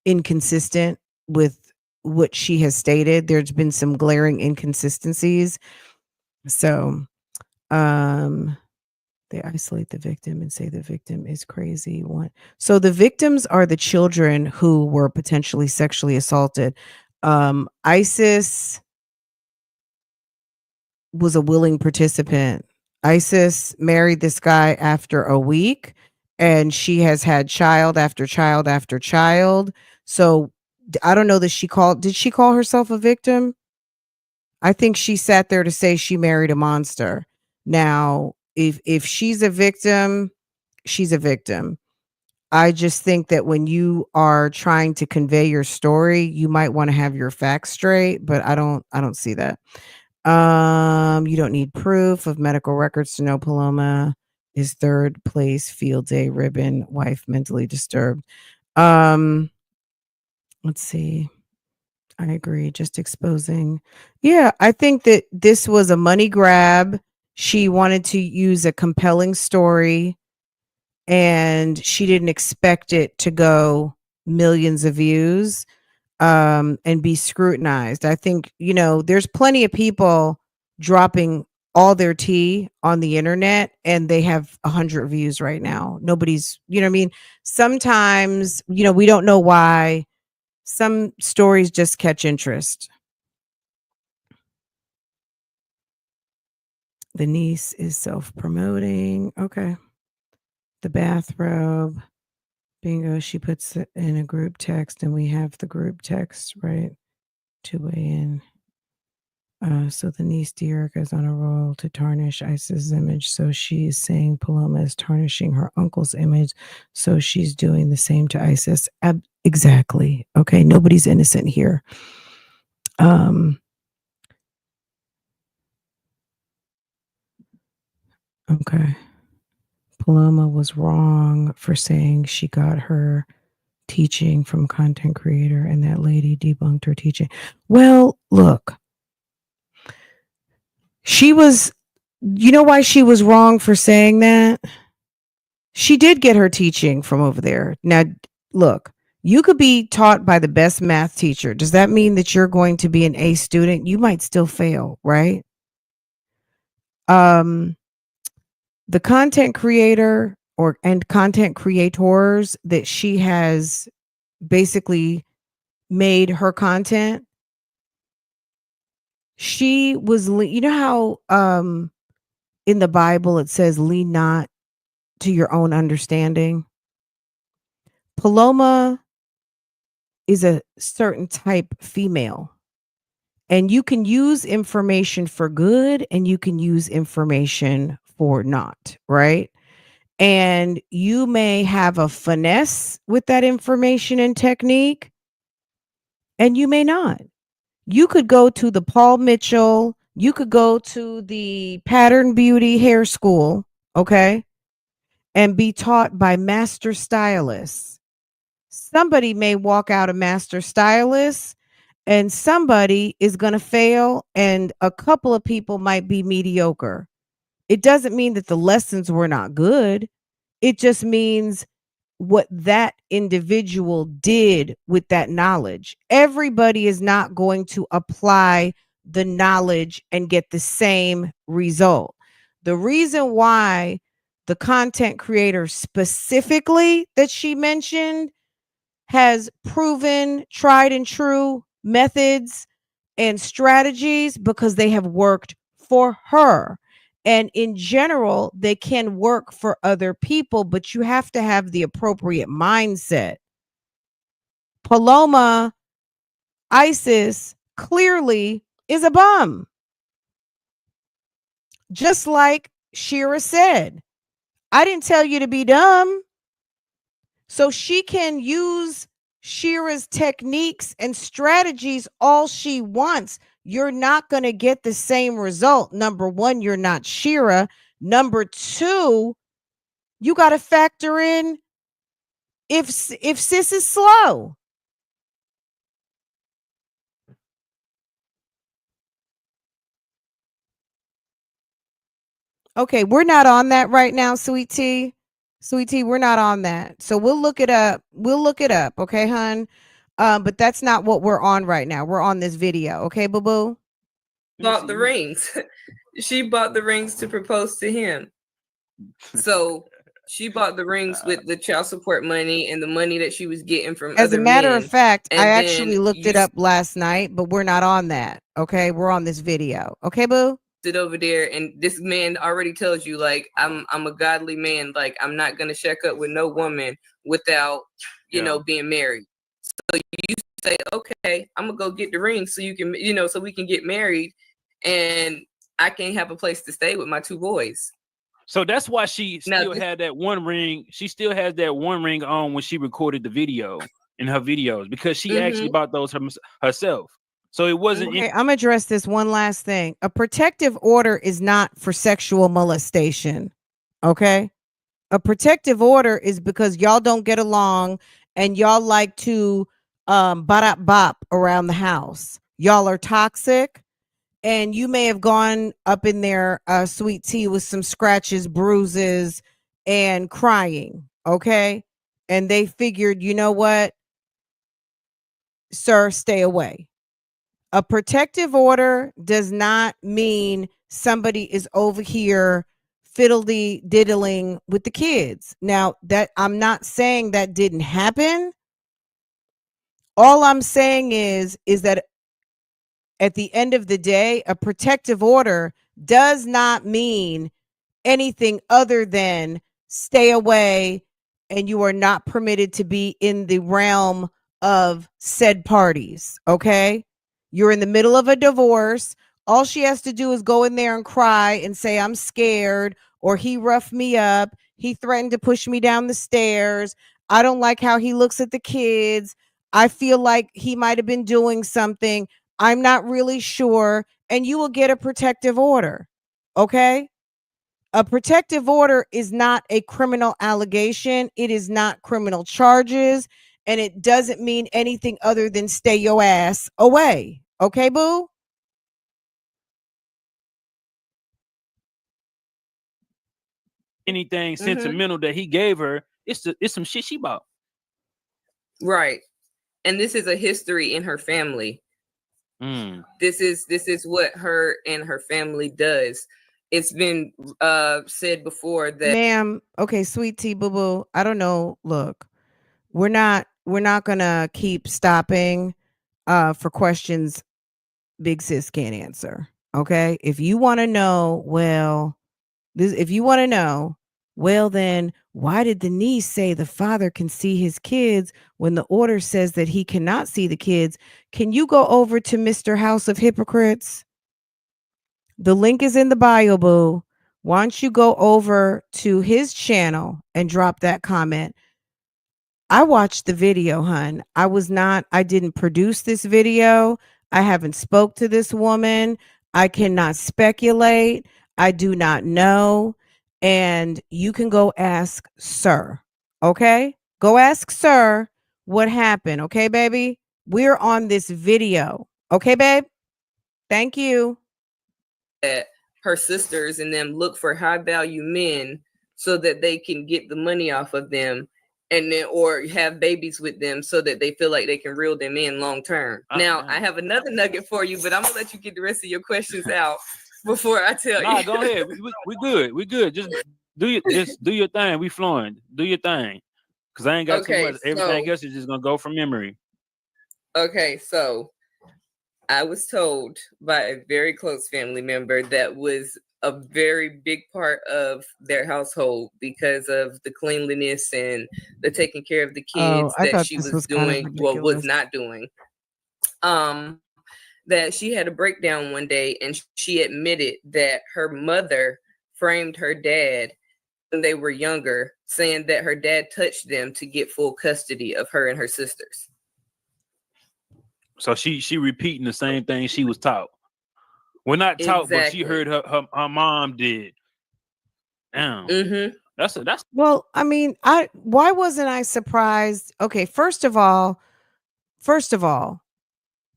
inconsistent with what she has stated. There's been some glaring inconsistencies. So, they isolate the victim and say the victim is crazy. So the victims are the children who were potentially sexually assaulted. ISIS was a willing participant. ISIS married this guy after a week, and she has had child after child after child. So I don't know that did she call herself a victim? I think she sat there to say she married a monster. Now, if she's a victim, she's a victim. I just think that when you are trying to convey your story, you might want to have your facts straight, but I don't see that. You don't need proof of medical records to know Paloma is third place field day ribbon, wife mentally disturbed. Let's see. I agree. Just exposing. Yeah, I think that this was a money grab. She wanted to use a compelling story, and she didn't expect it to go millions of views and be scrutinized. I think, there's plenty of people dropping all their tea on the internet, and they have 100 views right now. Nobody's, you know what I mean? Sometimes, we don't know why some stories just catch interest. The niece is self-promoting. Okay. The bathrobe. Bingo. She puts it in a group text, and we have the group text, right? To weigh in. So the niece Dearica is on a roll to tarnish Isis' image. So she's saying Paloma is tarnishing her uncle's image. So she's doing the same to Isis. Exactly. Okay. Nobody's innocent here. Okay. Paloma was wrong for saying she got her teaching from content creator, and that lady debunked her teaching. Well, look, you know why she was wrong for saying that? She did get her teaching from over there. Now, look, you could be taught by the best math teacher. Does that mean that you're going to be an A student? You might still fail, right? The content creator and content creators that she has basically made her content, she was, you know how in the Bible it says lean not to your own understanding. Paloma is a certain type female, and you can use information for good and you can use information for not, right? And you may have a finesse with that information and technique, and you may not. You could go to the Paul Mitchell, you could go to the Pattern Beauty Hair School, okay, and be taught by master stylists. Somebody may walk out a master stylist, and somebody is going to fail, and a couple of people might be mediocre. It doesn't mean that the lessons were not good. It just means what that individual did with that knowledge. Everybody is not going to apply the knowledge and get the same result. The reason why the content creator specifically that she mentioned has proven tried and true methods and strategies because they have worked for her. And in general, they can work for other people, but you have to have the appropriate mindset. Paloma, Isis, clearly is a bum. Just like Shira said, I didn't tell you to be dumb. So she can use Shira's techniques and strategies all she wants. You're not going to get the same result. Number one, you're not Shira. Number two, you got to factor in if sis is slow. Okay, we're not on that right now, Sweet Tea. Sweet Tea, we're not on that. So we'll look it up. We'll look it up, okay, hun? But that's not what we're on right now. We're on this video, okay, boo boo? Bought the rings. She bought the rings to propose to him. So she bought the rings with the child support money and the money that she was getting from As a matter of fact, I then actually looked it up last night, but we're not on that. Okay, we're on this video. Okay, boo? Sit over there, and this man already tells you, like, I'm a godly man. Like, I'm not gonna shack up with no woman without, you know, being married. So you say, okay, I'm gonna go get the ring so you can, you know, so we can get married, and I can have a place to stay with my two boys. So that's why she still had that one ring. She still has that one ring on when she recorded the video in her videos, because she actually bought those herself. So it wasn't. Okay, I'm gonna address this one last thing. A protective order is not for sexual molestation. Okay, a protective order is because y'all don't get along and y'all like to bop around the house. Y'all are toxic, and you may have gone up in there, Sweet Tea, with some scratches, bruises, and crying. Okay, and they figured, you know what, sir, stay away. A protective order does not mean somebody is over here fiddly diddling with the kids. Now, that I'm not saying that didn't happen. All I'm saying is that at the end of the day, a protective order does not mean anything other than stay away and you are not permitted to be in the realm of said parties. Okay. You're in the middle of a divorce. All she has to do is go in there and cry and say, I'm scared, or he roughed me up. He threatened to push me down the stairs. I don't like how he looks at the kids. I feel like he might have been doing something. I'm not really sure. And you will get a protective order. Okay. A protective order is not a criminal allegation. It is not criminal charges. And it doesn't mean anything other than stay your ass away. Okay, boo? Anything sentimental that he gave her, it's some shit she bought. Right. And this is a history in her family. This is what her and her family does. It's been said before that, ma'am, okay, Sweet Tea, boo boo, I don't know. Look, we're not gonna keep stopping for questions big sis can't answer. Okay, if you want to know, well, then why did the niece say the father can see his kids when the order says that he cannot see the kids? Can you go over to Mr. House of Hypocrites? The link is in the bio, boo. Why don't you go over to his channel and drop that comment? I watched the video, hun. I didn't produce this video. I haven't spoke to this woman. I cannot speculate. I do not know. And you can go ask sir. Okay? Go ask sir what happened. Okay, baby? We're on this video. Okay, babe? Thank you. that her sisters and them look for high value men so that they can get the money off of them, and then or have babies with them so that they feel like they can reel them in long term. Now, I have another nugget for you, but I'm gonna let you get the rest of your questions out before I tell you. Go ahead. We good. We good. Just do your thing. We flowing. Do your thing. Cause I ain't got too much. Everything else is just gonna go from memory. Okay, so I was told by a very close family member that was a very big part of their household because of the cleanliness and the taking care of the kids that she was doing, was not doing. That she had a breakdown one day, and she admitted that her mother framed her dad when they were younger, saying that her dad touched them to get full custody of her and her sisters. So she repeating the same thing she was taught. Well, not taught, but she heard her mom did. Damn. Mm-hmm. That's Well, I mean, why wasn't I surprised? Okay, first of all,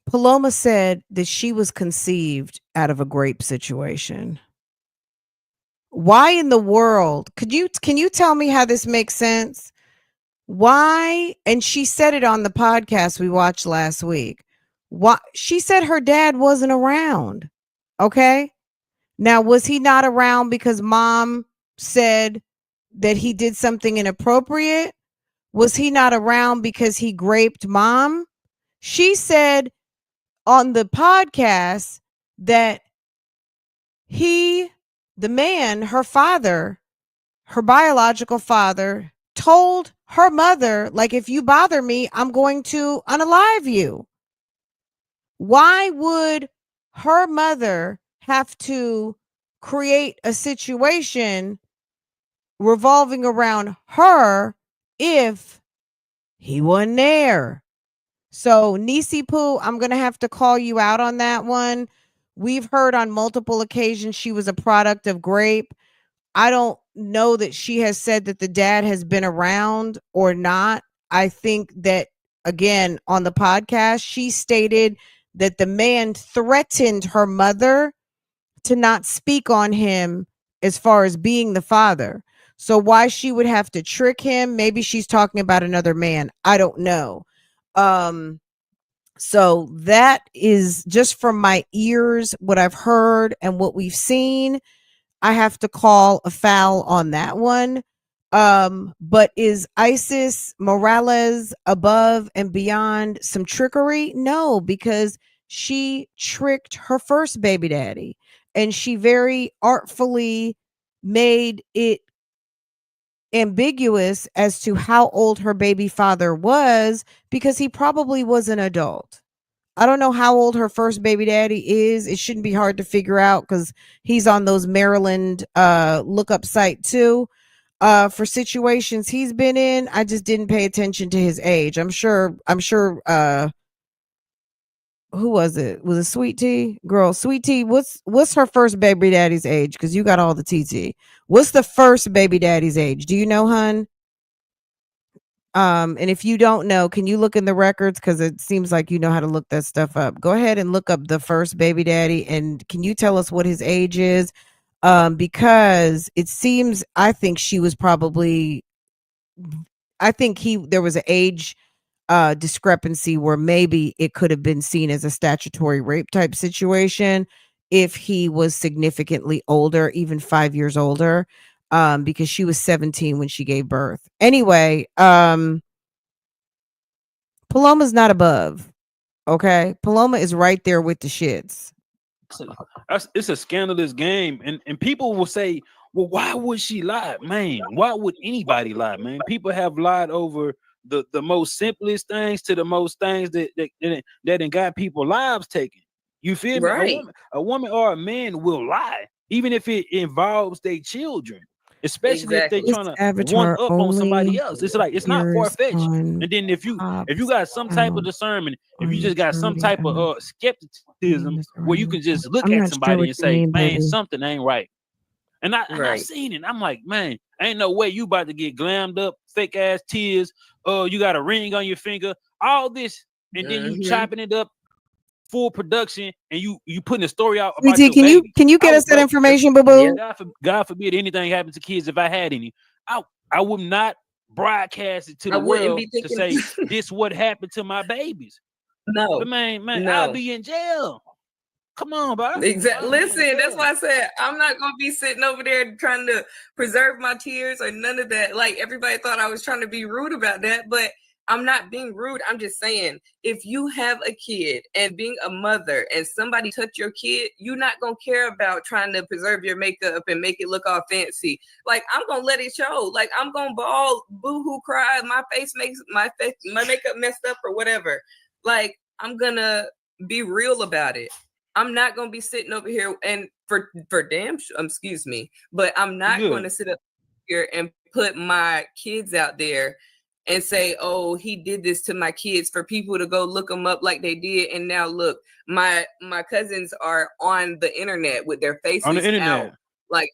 Paloma said that she was conceived out of a grape situation. Why in the world? Can you tell me how this makes sense? Why? And she said it on the podcast we watched last week. Why? She said her dad wasn't around. Okay? Now, was he not around because mom said that he did something inappropriate? Was he not around because he graped mom? She said on the podcast that the man, her father, her biological father, told her mother, like, if you bother me, I'm going to unalive you. Why would her mother have to create a situation revolving around her if he wasn't there? So, Nisi Poo, I'm going to have to call you out on that one. We've heard on multiple occasions she was a product of grape. I don't know that she has said that the dad has been around or not. I think that, again, on the podcast, she stated that the man threatened her mother to not speak on him as far as being the father. So why she would have to trick him, maybe she's talking about another man. I don't know. So that is just from my ears, what I've heard and what we've seen. I have to call a foul on that one. But is Isis Morales above and beyond some trickery? No, because she tricked her first baby daddy and she very artfully made it ambiguous as to how old her baby father was because he probably was an adult. I don't know how old her first baby daddy is. It shouldn't be hard to figure out because he's on those Maryland lookup site too. For situations he's been in, I just didn't pay attention to his age. I'm sure who was it? Was it Sweet Tea? Girl, Sweet Tea, what's her first baby daddy's age? Because you got all the TT. What's the first baby daddy's age? Do you know, hun? And if you don't know, can you look in the records? Because it seems like you know how to look that stuff up. Go ahead and look up the first baby daddy, and can you tell us what his age is? Because it seems, I think she was probably, I think there was an age discrepancy where maybe it could have been seen as a statutory rape type situation if he was significantly older, even 5 years older, because she was 17 when she gave birth. Anyway, Paloma's not above. Okay, Paloma is right there with the shits. it's a scandalous game, and people will say, well, why would she lie? Man, why would anybody lie, man? People have lied over the most simplest things to the most things that got people lives taken. You feel me? Right. A woman or a man will lie, even if it involves their children, especially if they're Exactly. trying to one Avatar up on somebody only else. It's like, it's not appears far-fetched. on And then if you Hobbs got some type of channel discernment, if on you just got some majority type of of skepticism Mr. where you can just look I'm at not sure somebody what and you say, mean, man, baby. something ain't right. And I Right. seen it. I'm like, man, ain't no way you about to get glammed up, fake ass tears. You got a ring on your finger, all this, and then you Mhm. chopping it up, full production, and you putting a story out about CT, your can baby. you get us that Bro, information, boo boo? God forbid anything happened to kids. If I had any, I would not broadcast it to I the wouldn't world be to thinking. say this what happened to my babies. No. But man, I'll No. be in jail. Come on, bro. Exactly. Listen, that's why I said I'm not gonna be sitting over there trying to preserve my tears or none of that. Like, everybody thought I was trying to be rude about that, but I'm not being rude. I'm just saying, if you have a kid and being a mother and somebody touch your kid, you're not gonna care about trying to preserve your makeup and make it look all fancy. Like, I'm gonna let it show. Like, I'm gonna bawl, boo-hoo, cry. My makeup messed up or whatever. Like, I'm gonna be real about it. I'm not gonna be sitting over here and for damn excuse me, but I'm not Good. going to sit up here and put my kids out there and say, oh, he did this to my kids, for people to go look them up like they did. And now look, my cousins are on the internet with their faces On the internet. out. Like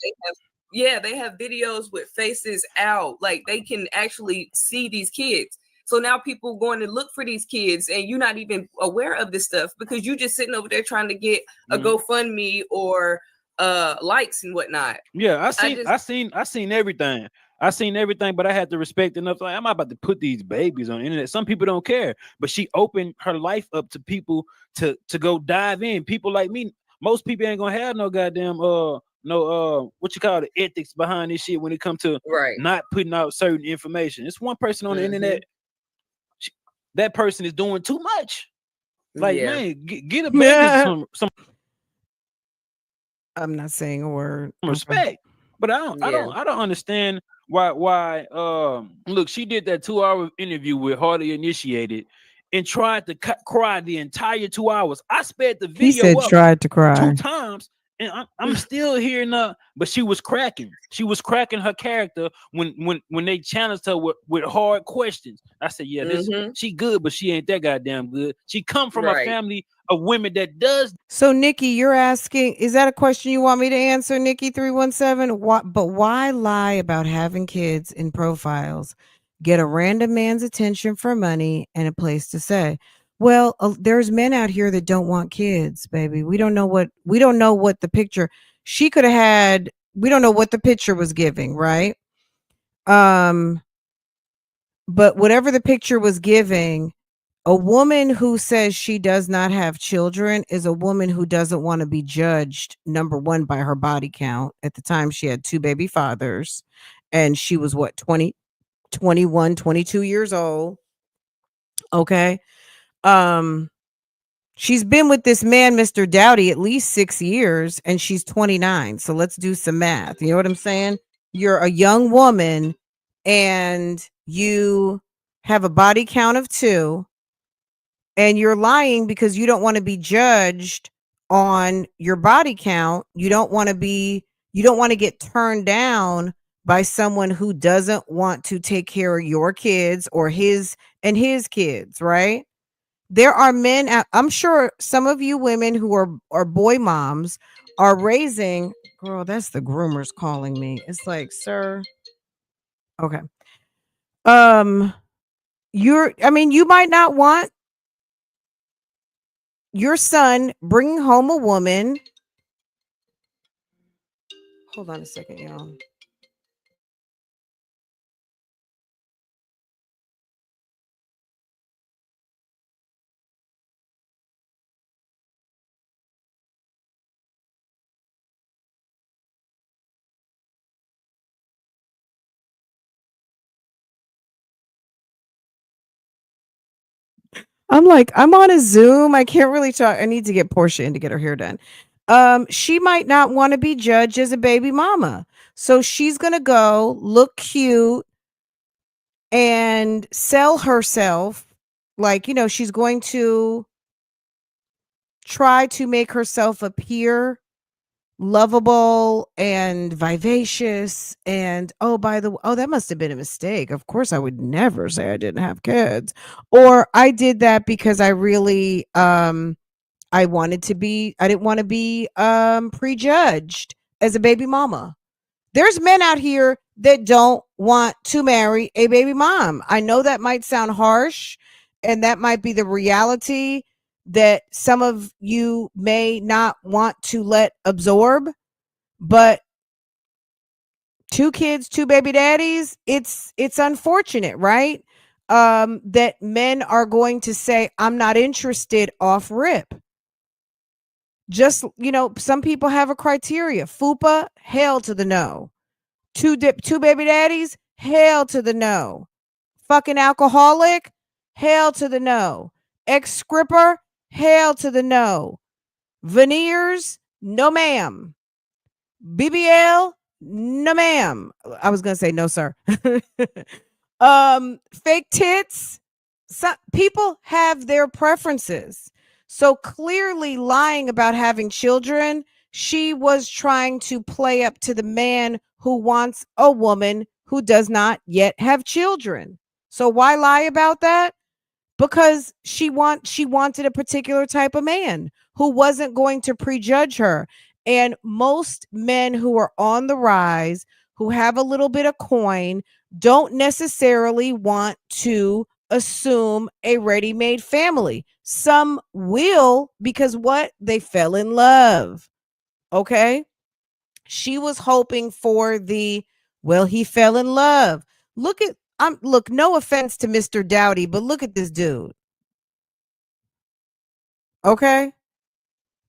they have videos with faces out. Like they can actually see these kids. So now people going to look for these kids, and you're not even aware of this stuff because you just sitting over there trying to get a GoFundMe or likes and whatnot. Yeah, I seen everything. I seen everything, but I had to respect enough. Like, I'm not about to put these babies on the internet. Some people don't care, but she opened her life up to people to go dive in. People like me, most people ain't gonna have no goddamn what you call the ethics behind this shit when it comes to not putting out certain information. It's one person on the internet. That person is doing too much. Like, man, get a baby some. I'm not saying a word. Respect, but I don't understand why. Look, she did that 2-hour interview with Hardly Initiated and tried to cry the entire 2 hours. I sped the video. He said tried to cry 2 times. And I'm still hearing but she was cracking. She was cracking her character when they challenged her with hard questions. I said, yeah, she good, but she ain't that goddamn good. She come from a family of women that does. So Nikki, you're asking, is that a question you want me to answer, Nikki 317? But why lie about having kids in profiles? Get a random man's attention for money and a place to say. Well, there's men out here that don't want kids, baby. We don't know what the picture she could have had. We don't know what the picture was giving, right? But whatever the picture was giving, a woman who says she does not have children is a woman who doesn't want to be judged, number one, by her body count. At the time, she had 2 baby fathers, and she was 20, 21, 22 years old. Okay. She's been with this man, Mr. Dowdy, at least 6 years, and she's 29. So let's do some math. You know what I'm saying? You're a young woman and you have a body count of 2, and you're lying because you don't want to be judged on your body count. You don't want to get turned down by someone who doesn't want to take care of your kids or his kids, right? There are men, I'm sure some of you women who are boy moms are raising, girl, that's the groomers calling me. It's like, sir. Okay. You might not want your son bringing home a woman. Hold on a second, y'all. I'm like, I'm on a Zoom. I can't really talk. I need to get Portia in to get her hair done. She might not want to be judged as a baby mama. So she's going to go look cute and sell herself. Like, she's going to try to make herself appear lovable and vivacious. And that must have been a mistake. Of course, I would never say I didn't have kids, or I did that because I really I didn't want to be prejudged as a baby mama. There's men out here that don't want to marry a baby mom. I know that might sound harsh, and that might be the reality that some of you may not want to let absorb, but 2 kids, 2 baby daddies, it's unfortunate, right? That men are going to say, I'm not interested off rip. Just, some people have a criteria. FUPA, hell to the no. 2 baby daddies, hell to the no. Fucking alcoholic, hell to the no. Ex-scripper, hell to the no. Veneers, no ma'am. BBL, no ma'am. I was gonna say no, sir. Fake tits. Some people have their preferences. So clearly lying about having children, she was trying to play up to the man who wants a woman who does not yet have children. So why lie about that? Because she wanted a particular type of man who wasn't going to prejudge her. And most men who are on the rise, who have a little bit of coin, don't necessarily want to assume a ready-made family. Some will, because what? They fell in love. Okay? She was hoping for well, he fell in love. Look, no offense to Mr. Dowdy, but look at this dude. Okay?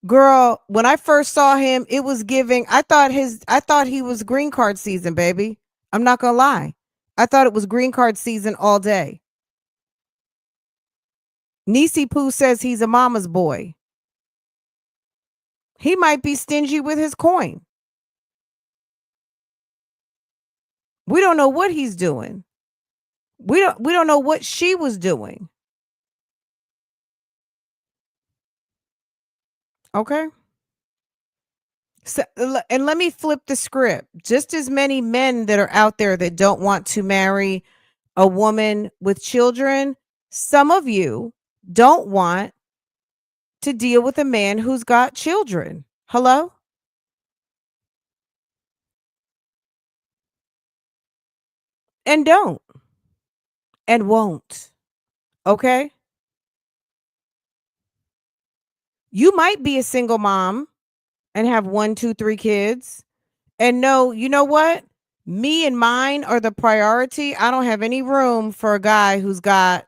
Girl, when I first saw him, it was giving, I thought he was green card season, baby. I'm not gonna lie. I thought it was green card season all day. Niecy Pooh says he's a mama's boy. He might be stingy with his coin. We don't know what he's doing. We don't know what she was doing. Okay? So, and let me flip the script. Just as many men that are out there that don't want to marry a woman with children, some of you don't want to deal with a man who's got children. Hello? And don't. And won't. Okay? You might be a single mom and have 1, 2, 3 kids. And no, you know what? Me and mine are the priority. I don't have any room for a guy who's got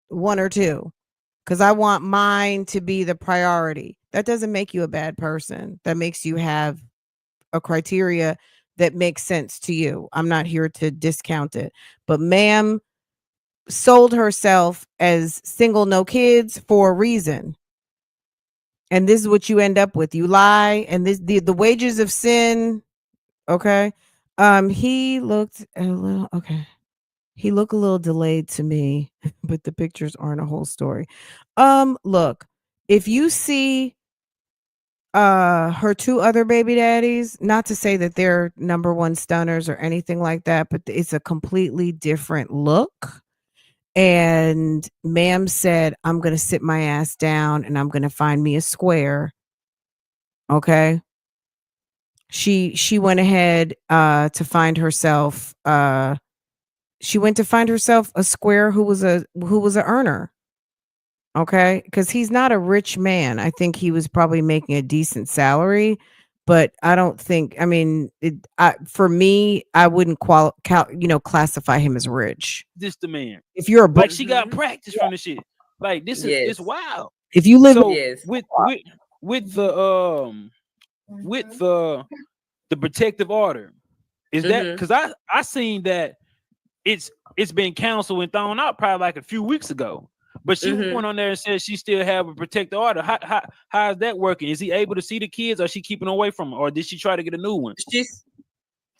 1 or 2, because I want mine to be the priority. That doesn't make you a bad person. That makes you have a criteria that makes sense to you. I'm not here to discount it. But ma'am sold herself as single, no kids for a reason. And this is what you end up with. You lie, and the wages of sin. Okay. He looked a little okay. He looked a little delayed to me, but the pictures aren't a whole story. Look, if you see her 2 other baby daddies, not to say that they're number 1 stunners or anything like that, but it's a completely different look. And ma'am said, I'm gonna sit my ass down and I'm gonna find me a square. Okay. She went ahead to find herself she went to find herself a square who was a earner. Okay, because he's not a rich man. I think he was probably making a decent salary, but I don't think, I mean, for me, I wouldn't classify him as rich. This the man. If you're a Like she got practice from the shit. Like this is Yes. it's wild. if you live So Yes. with the protective order, is that because I seen that it's been canceled and thrown out probably like a few weeks ago. But she went on there and said she still have a protective order. How is that working? Is he able to see the kids, or she keeping away from him, or did she try to get a new one?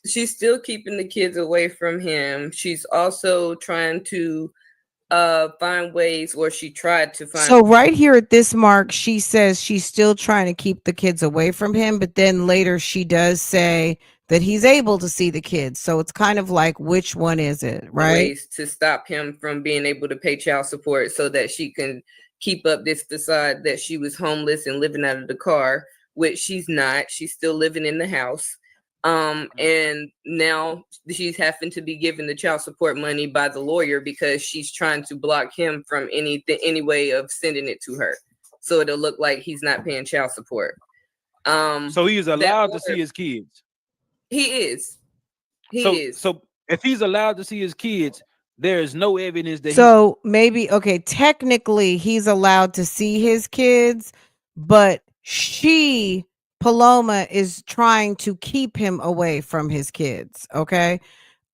She's still keeping the kids away from him. She's also trying to find ways, or she tried to find. So right here at this mark, she says she's still trying to keep the kids away from him, but then later she does say that he's able to see the kids. So it's kind of like, which one is it, right? Ways to stop him from being able to pay child support so that she can keep up this facade that she was homeless and living out of the car, which she's not. She's still living in the house. And now she's having to be given the child support money by the lawyer because she's trying to block him from any way of sending it to her. So it'll look like he's not paying child support. So he is allowed to see his kids. He is. He is. So if he's allowed to see his kids, there is no evidence that. So maybe, okay, technically he's allowed to see his kids, but Paloma is trying to keep him away from his kids. Okay.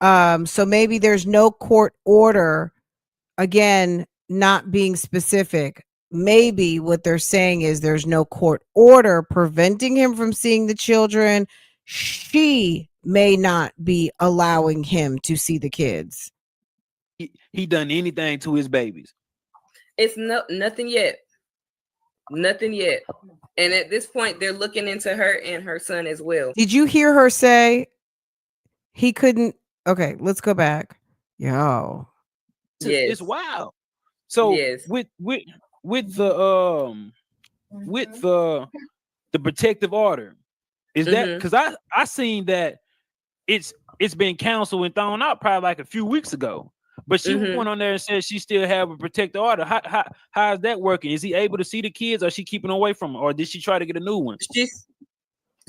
So maybe there's no court order, again, not being specific. Maybe what they're saying is there's no court order preventing him from seeing the children. She may not be allowing him to see the kids. He done anything to his babies? It's nothing yet. Nothing yet. And at this point, they're looking into her and her son as well. Did you hear her say he couldn't? Okay, let's go back. Yo. Yes. it's wild. So Yes. with the protective order, is that Mm-hmm. because I seen that it's been canceled and thrown out probably like a few weeks ago. But she Mm-hmm. went on there and said she still have a protective order. How is that working? Is he able to see the kids, or she keeping away from him, or did she try to get a new one?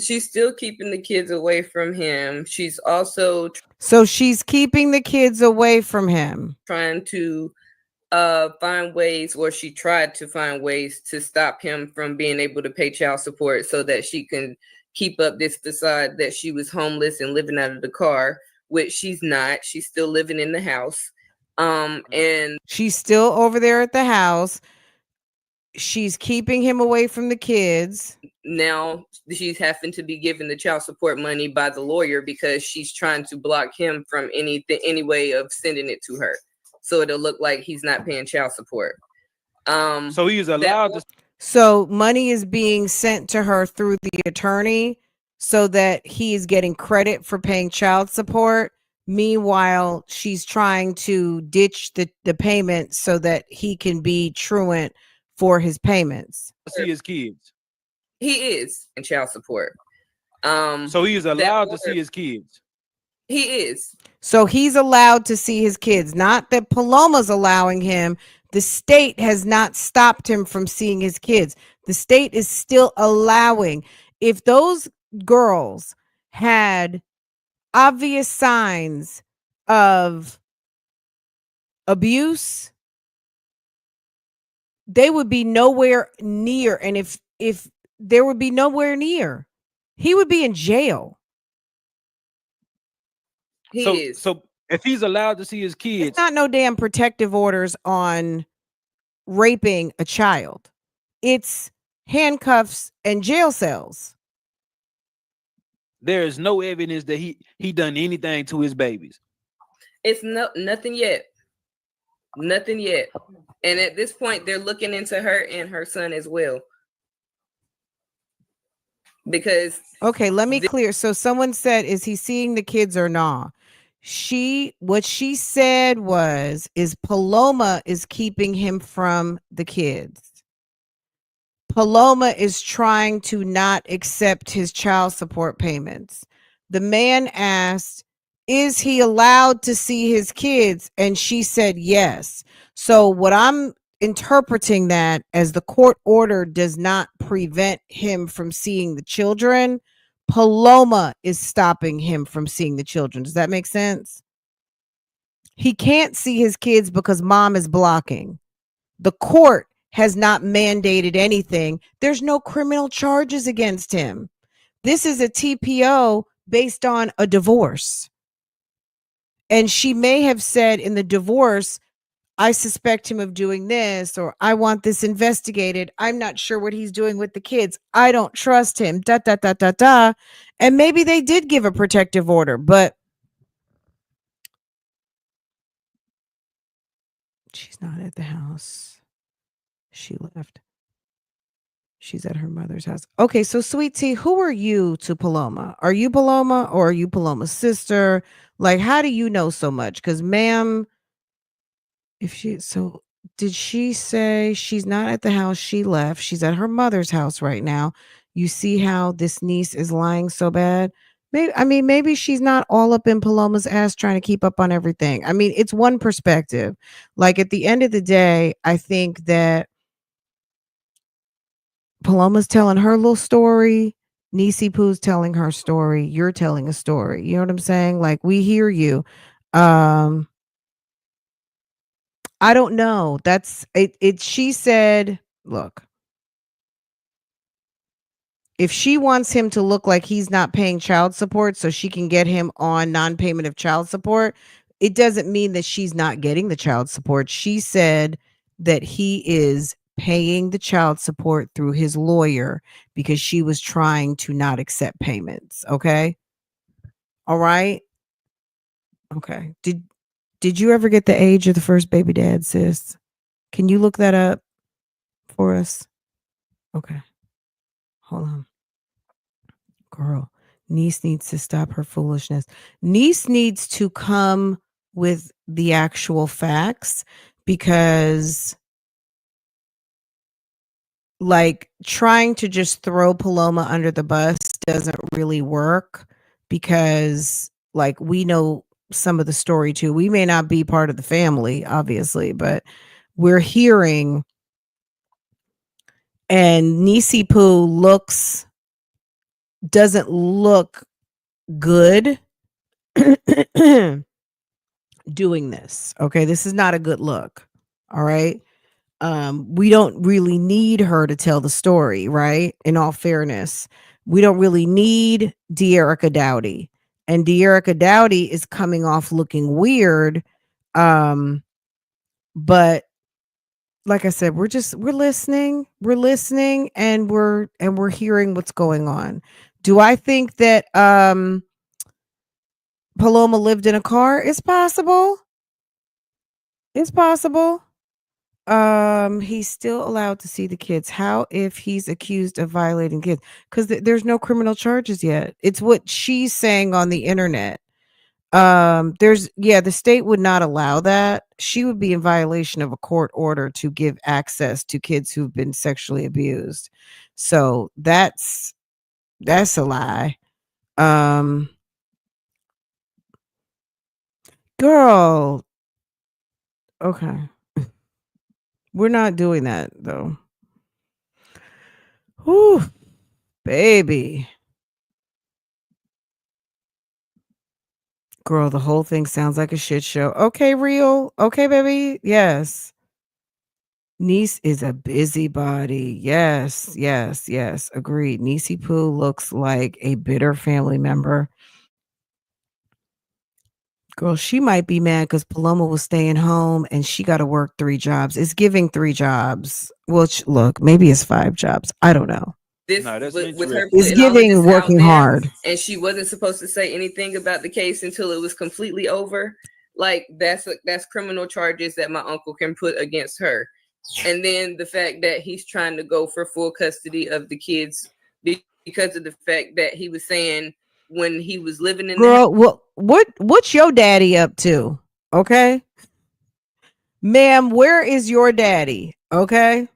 She's still keeping the kids away from him. She's also So she's keeping the kids away from him. trying to find ways, or she tried to find ways to stop him from being able to pay child support so that she can keep up this facade that she was homeless and living out of the car, which she's not. She's still living in the house. And She's still over there at the house. She's keeping him away from the kids. now she's having to be given the child support money by the lawyer because she's trying to block him from any way of sending it to her, so it'll look like he's not paying child support. So he is allowed to. So money is being sent to her through the attorney so that he is getting credit for paying child support. Meanwhile, she's trying to ditch the payment so that he can be truant for his payments. See his kids. He is in child support. So he is allowed to order- see his kids. He is. So he's allowed to see his kids, not that Paloma's allowing him. The state has not stopped him from seeing his kids. The state is still allowing. If those girls had obvious signs of abuse, they would be nowhere near. And if there would be nowhere near, he would be in jail. He So is. so if he's allowed to see his It's kids, not no damn protective orders on raping a child. It's handcuffs and jail cells. there is no evidence that he done anything to his babies. It's nothing yet. Nothing yet. And at this point, they're looking into her and her son as well. Because Okay, let me clear. So someone said, is he seeing the kids or not? What she said is Paloma is keeping him from the kids. Paloma is trying to not accept his child support payments. The man asked, is he allowed to see his kids? And she said yes. So what I'm interpreting that as the court order does not prevent him from seeing the children. Paloma is stopping him from seeing the children. Does that make sense? He can't see his kids because mom is blocking. The court has not mandated anything. There's no criminal charges against him. This is a TPO based on a divorce. And she may have said in the divorce, I suspect him of doing this, or I want this investigated. I'm not sure what he's doing with the kids. I don't trust him. Da, da, da, da, da. And maybe they did give a protective order, but she's not at the house. She left. She's at her mother's house. Okay, so Sweet Tea, who are you to Paloma? Are you Paloma or are you Paloma's sister? Like, how do you know so much? Because, ma'am, did she say she's not at the house? She left. She's at her mother's house right now. You see how this niece is lying so bad? Maybe she's not all up in Paloma's ass trying to keep up on everything. I mean, it's one perspective. Like, at the end of the day, I think that Paloma's telling her little story. Niecy Poo's telling her story. You're telling a story. You know what I'm saying? Like, we hear you. I don't know. That's it. She said, look, if she wants him to look like he's not paying child support so she can get him on non-payment of child support, it doesn't mean that she's not getting the child support. She said that he is paying the child support through his lawyer because she was trying to not accept payments. Okay. All right. Okay. Did you ever get the age of the first baby dad, sis? Can you look that up for us? Okay. Hold on. Girl, niece needs to stop her foolishness. Niece needs to come with the actual facts, because like trying to just throw Paloma under the bus doesn't really work, because like we know some of the story too. We may not be part of the family, obviously, but we're hearing, and Nisi Poo doesn't look good doing this. Okay, this is not a good look. All right. We don't really need her to tell the story, right? In all fairness, we don't really need De'Erica Dowdy, and De'Erica Dowdy is coming off looking weird. But like I said, we're listening, and we're hearing what's going on. Do I think that Paloma lived in a car? It's possible. It's possible. He's still allowed to see the kids. How if he's accused of violating kids? Because there's no criminal charges yet. It's what she's saying on the internet. The state would not allow that. She would be in violation of a court order to give access to kids who've been sexually abused. So that's a lie. Girl. Okay. We're not doing that though. Whew, baby. Girl, the whole thing sounds like a shit show. Okay, real. Okay, baby. Yes. Niece is a busybody. Yes, yes, yes. Agreed. Nisi Poo looks like a bitter family member. Girl, she might be mad because Paloma was staying home and she got to work 3 jobs. It's giving 3 jobs. Well, look, maybe it's 5 jobs. I don't know. With her it's putting all of giving this working out there, hard, and she wasn't supposed to say anything about the case until it was completely over. Like that's criminal charges that my uncle can put against her. And then the fact that he's trying to go for full custody of the kids because of the fact that he was saying when he was living in girl. What's your daddy up to? Okay, ma'am, where is your daddy? Okay.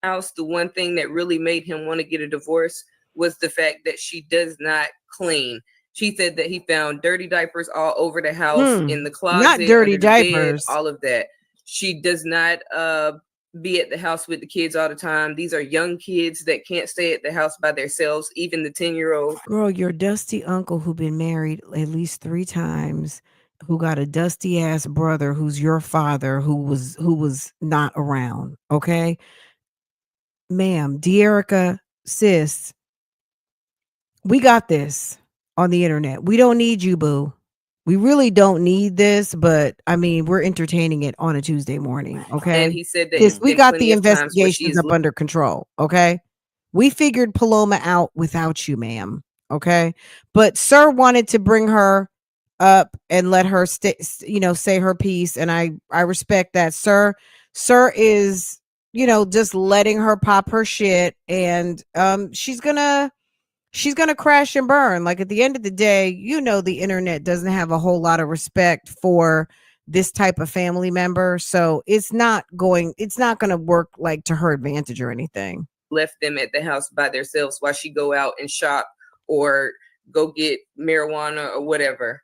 house, the one thing that really made him want to get a divorce was the fact that she does not clean. She said that he found dirty diapers all over the house, in the closet, not dirty under the diapers, bed, all of that. She does not be at the house with the kids all the time. These are young kids that can't stay at the house by themselves, even the 10-year-old. Girl, your dusty uncle who been married at least 3 times, who got a dusty ass brother who's your father, who was not around. Okay. Ma'am, De'Erica, sis, we got this on the internet. We don't need you, boo. We really don't need this, but I mean, we're entertaining it on a Tuesday morning. Okay. And he said that we got the investigations up under control. Okay. We figured Paloma out without you, ma'am. Okay. But Sir wanted to bring her up and let her say her piece. And I respect that. Sir is, just letting her pop her shit, and she's gonna crash and burn. Like at the end of the day, the internet doesn't have a whole lot of respect for this type of family member, so it's not gonna work like to her advantage or anything. Left them at the house by themselves while she go out and shop or go get marijuana or whatever.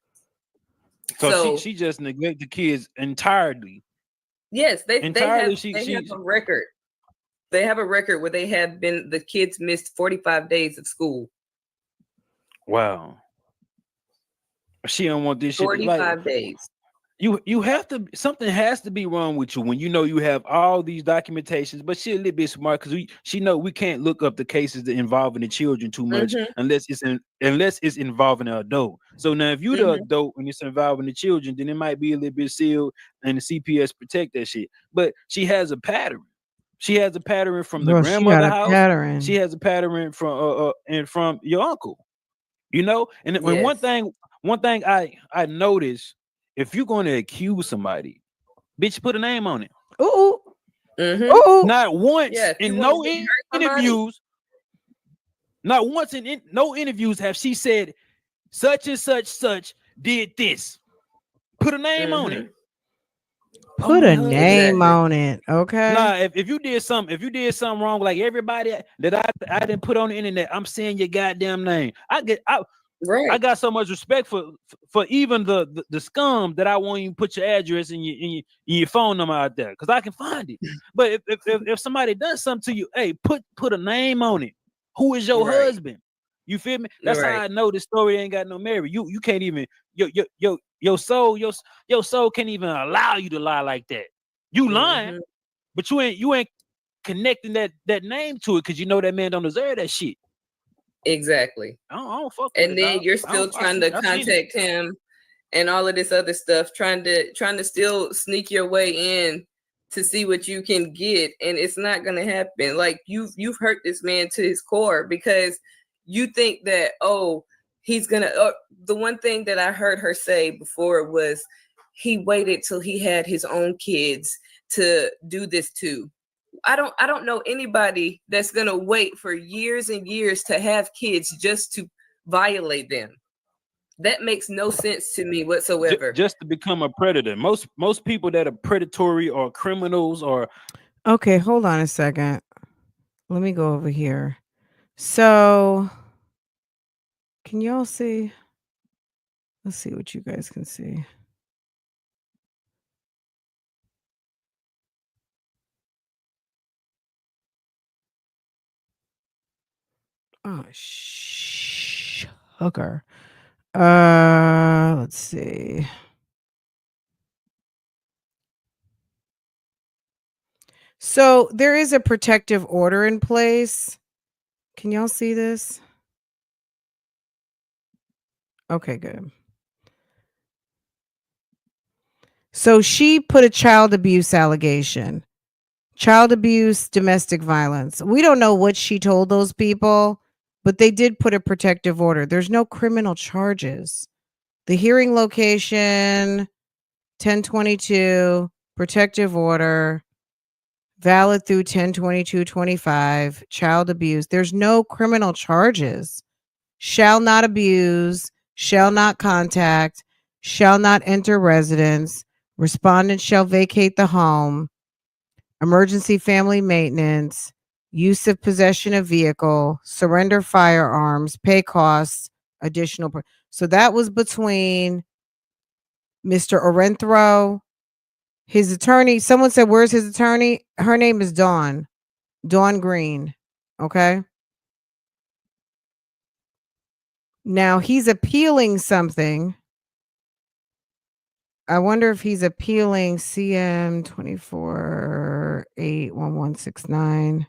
So she just neglected the kids entirely. Yes, they have a record. They have a record where the kids missed 45 days of school. Wow. She don't want this 45 days. You have to, something has to be wrong with you when you have all these documentations, but she's a little bit smart because she know we can't look up the cases that involving the children too much unless it's involving an adult. So now if you're the adult and it's involving the children, then it might be a little bit sealed and the CPS protect that shit. But she has a pattern. She has a pattern from the grandmother house. Pattern. She has a pattern from your uncle. And when one thing I noticed, if you're going to accuse somebody, bitch, put a name on it. Ooh. Ooh. Not once in no interviews. Not once in no interviews have she said such and such did this. Put a name on it. Mm-hmm. Put a my name Exactly. on it. Okay. Nah, if you did something wrong, like everybody that I didn't put on the internet, I'm saying your goddamn name. I Right. got so much respect for even the scum that I won't even put your address and your phone number out there because I can find it. But if somebody does something to you, hey, put a name on it. Who is your Right. husband? You feel me? That's how Right. I know this story ain't got no merit. You can't even your soul can't even allow you to lie like that. You lying, Mm-hmm. but you ain't connecting that name to it because you know that man don't deserve that shit. Exactly. I don't fuck with And it, then dog. you're still trying to I seen it. contact him and all of this other stuff, trying to still sneak your way in to see what you can get, and it's not going to happen. Like you've hurt this man to his core because you think that, oh, he's gonna the one thing that I heard her say before was he waited till he had his own kids to do this too. I don't know anybody that's gonna wait for years and years to have kids just to violate them. That makes no sense to me whatsoever. Just to become a predator. Most people that are predatory or criminals or Okay, hold on a second. Let me go over here. So, can y'all see? Let's see what you guys can see. Oh, sugar. Let's see. So there is a protective order in place. Can y'all see this? Okay, good. So she put a child abuse allegation. Child abuse, domestic violence. We don't know what she told those people, but they did put a protective order. There's no criminal charges. The hearing location, 1022, protective order, valid through 102225, child abuse. There's no criminal charges. Shall not abuse, shall not contact, shall not enter residence. Respondent shall vacate the home. Emergency family maintenance, use of possession of vehicle, surrender firearms, pay costs, additional. So that was between Mr. Orenthro, his attorney. Someone said, where's his attorney? Her name is Dawn Green. Okay. Now he's appealing something. I wonder if he's appealing CM 24-81169.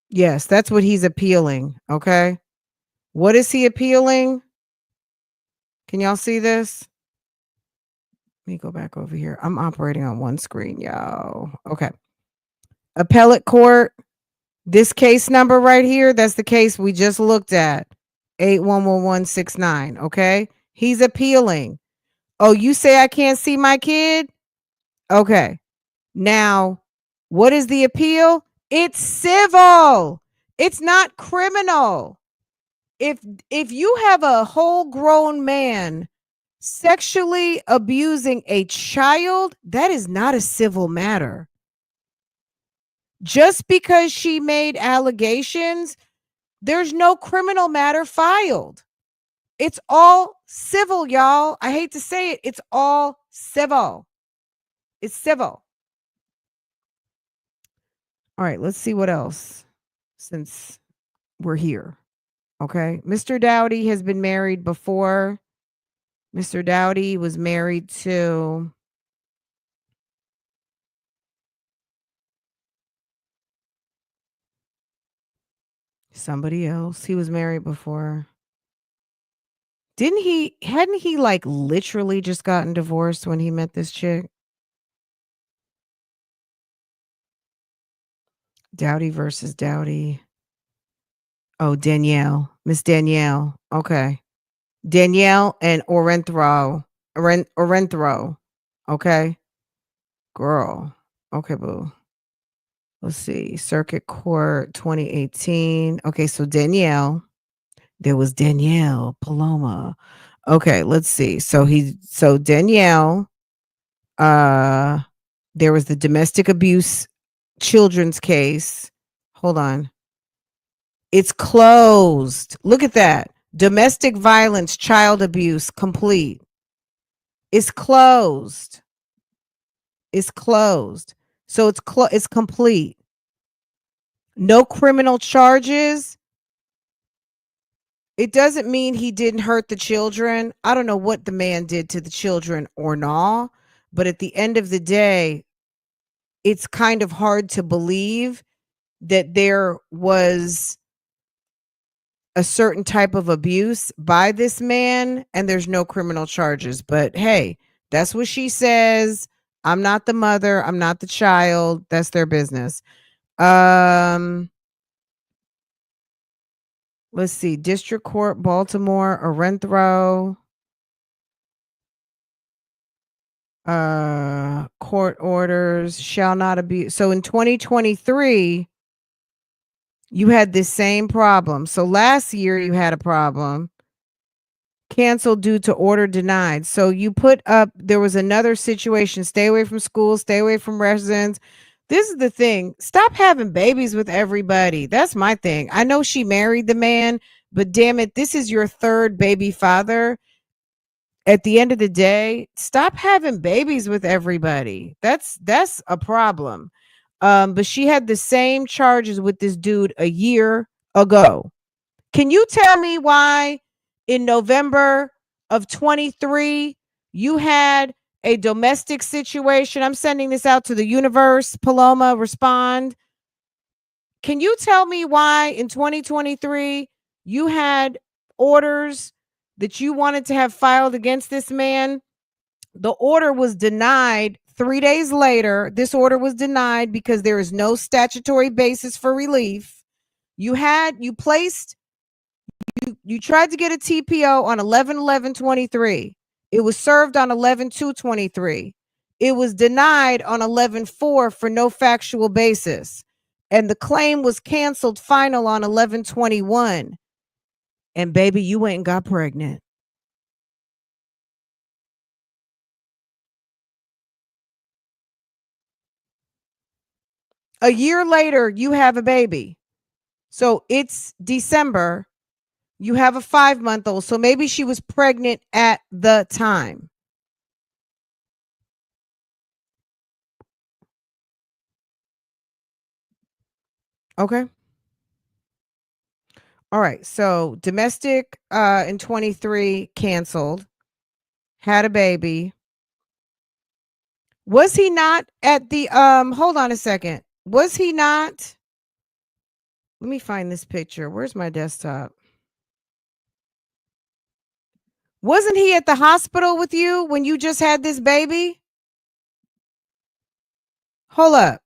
Yes, that's what he's appealing. Okay. What is he appealing? Can y'all see this? Let me go back over here. I'm operating on one screen, y'all. Okay. Appellate court. This case number right here, that's the case we just looked at. 811169. Okay. He's appealing. Oh, you say I can't see my kid? Okay. Now, what is the appeal? It's civil. It's not criminal. If you have a whole grown man sexually abusing a child, that is not a civil matter. Just because she made allegations, there's no criminal matter filed. It's all civil, y'all. I hate to say it. It's all civil. It's civil. All right, let's see what else since we're here. Okay. Mr. Dowdy has been married before. Mr. Dowdy was married to somebody else. He was married before. Hadn't he like literally just gotten divorced when he met this chick? Dowdy versus Dowdy. Oh, Danielle. Miss Danielle. Okay. Danielle and Orenthro. Orenthro. Okay. Girl. Okay, boo. Let's see. Circuit Court 2018. Okay, so Danielle. There was Danielle, Paloma. Okay, let's see. So Danielle, there was the domestic abuse children's case. Hold on. It's closed. Look at that. Domestic violence, child abuse, complete. It's closed. It's closed. So it's complete. No criminal charges. It doesn't mean he didn't hurt the children. I don't know what the man did to the children or not, but at the end of the day, it's kind of hard to believe that there was a certain type of abuse by this man and there's no criminal charges. But hey, that's what she says. I'm not the mother, I'm not the child. That's their business. Let's see. District Court, Baltimore, Orenthro. Court orders shall not abuse. So in 2023, you had this same problem. So last year you had a problem. Canceled due to order denied. So you put up, there was another situation. Stay away from school, stay away from residents. This is the thing. Stop having babies with everybody. That's my thing. I know she married the man, but damn it, this is your third baby father. At the end of the day, stop having babies with everybody. That's a problem. But she had the same charges with this dude a year ago. Can you tell me why in November of 23 you had a domestic situation? I'm sending this out to the universe. Paloma, respond. Can you tell me why in 2023 you had orders that you wanted to have filed against this man? The order was denied 3 days later. This order was denied because there is no statutory basis for relief. You tried to get a TPO on 11/11/23. It was served on 11/2/23. It was denied on 11/4 for no factual basis. And the claim was canceled final on 11/21. And baby, you went and got pregnant. A year later, you have a baby. So it's December. You have a 5-month-old. So maybe she was pregnant at the time. Okay. All right. So domestic in 23 canceled. Had a baby. Was he not at the hold on a second. Was he not? Let me find this picture. Where's my desktop? Wasn't he at the hospital with you when you just had this baby? Hold up.